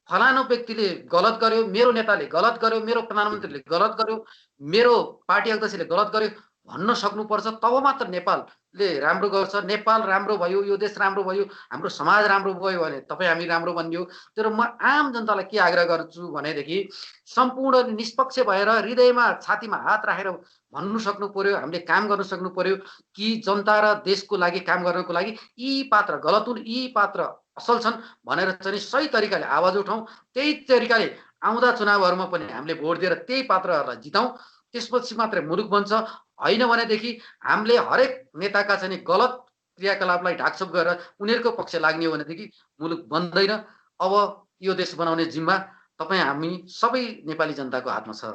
फलानु व्यक्तिले गलत गर्यो, मेरो नेताले गलत गर्यो, मेरो प्रधानमन्त्रीले गलत गर्यो, मेरो पार्टी अध्यक्षले गलत गर्यो भन्न सक्नुपर्छ। तब मात्र नेपालले राम्रो गर्छ। नेपाल राम्रो भयो, यो देश राम्रो भयो, हाम्रो समाज राम्रो भयो भने तपाईँ हामी राम्रो बन्यो। तर म आम जनतालाई के आग्रह गर्छु भनेदेखि सम्पूर्ण निष्पक्ष भएर हृदयमा छातीमा हात राखेर भन्नु सक्नु पर्यो, हामीले काम गर्न सक्नु पर्यो कि जनता र देशको लागि काम गर्नको लागि यी पात्र गलत हुन्, यी पात्र असल छन् भनेर चाहिँ सही तरिकाले आवाज उठाउँ। त्यही तरिकाले आउँदा चुनावहरूमा पनि हामीले भोट दिएर त्यही पात्रहरूलाई जिताउँ। त्यसपछि मात्रै मुलुक बन्छ। होइन भनेदेखि हामीले हरेक नेताका चाहिँ गलत क्रियाकलापलाई ढाकछोप गरेर उनीहरूको पक्ष लाग्ने हो भनेदेखि मुलुक बन्दैन। अब यो देश बनाउने जिम्मा तपाईँ हामी सबै नेपाली जनताको हातमा छ,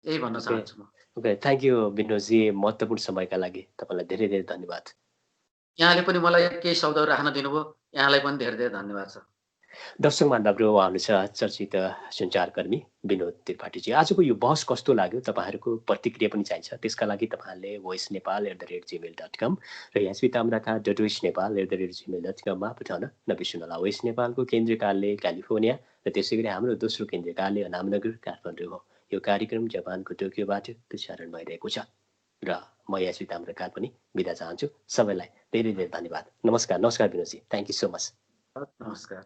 यही भन्न चाहन्छु म। ओके, थ्याङ्क यू विनोदजी, महत्त्वपूर्ण समयका लागि तपाईँलाई धेरै धेरै धन्यवाद। यहाँले पनि मलाई केही शब्दहरू राख्न दिनुभयो, यहाँलाई पनि धेरै धेरै धन्यवाद छ। दर्शक बान्धवहरू, उहाँ हुनुहुन्छ चर्चित सञ्चारकर्मी विनोद त्रिपाठीजी। आजको यो बहस कस्तो लाग्यो तपाईँहरूको प्रतिक्रिया पनि चाहिन्छ। त्यसका लागि तपाईँहरूले voiceNepal@gmail.com र यास्वी ताम्राका .voiceNepal@gmail.com पठाउन नबिर्सनुहोला। voice नेपालको केन्द्रीय कार्यालय क्यालिफोर्निया र त्यसै गरी हाम्रो दोस्रो केन्द्रीय कार्यालय अनामनगर काठमाडौँ हो। यो कार्यक्रम जापानको टोकियोबाट प्रसारण भइरहेको छ र म यास्वी ताम्राकार पनि बिदा चाहन्छु। सबैलाई धेरै धेरै धन्यवाद। नमस्कार विनोदजी, थ्याङ्क यू सो मच। नमस्कार।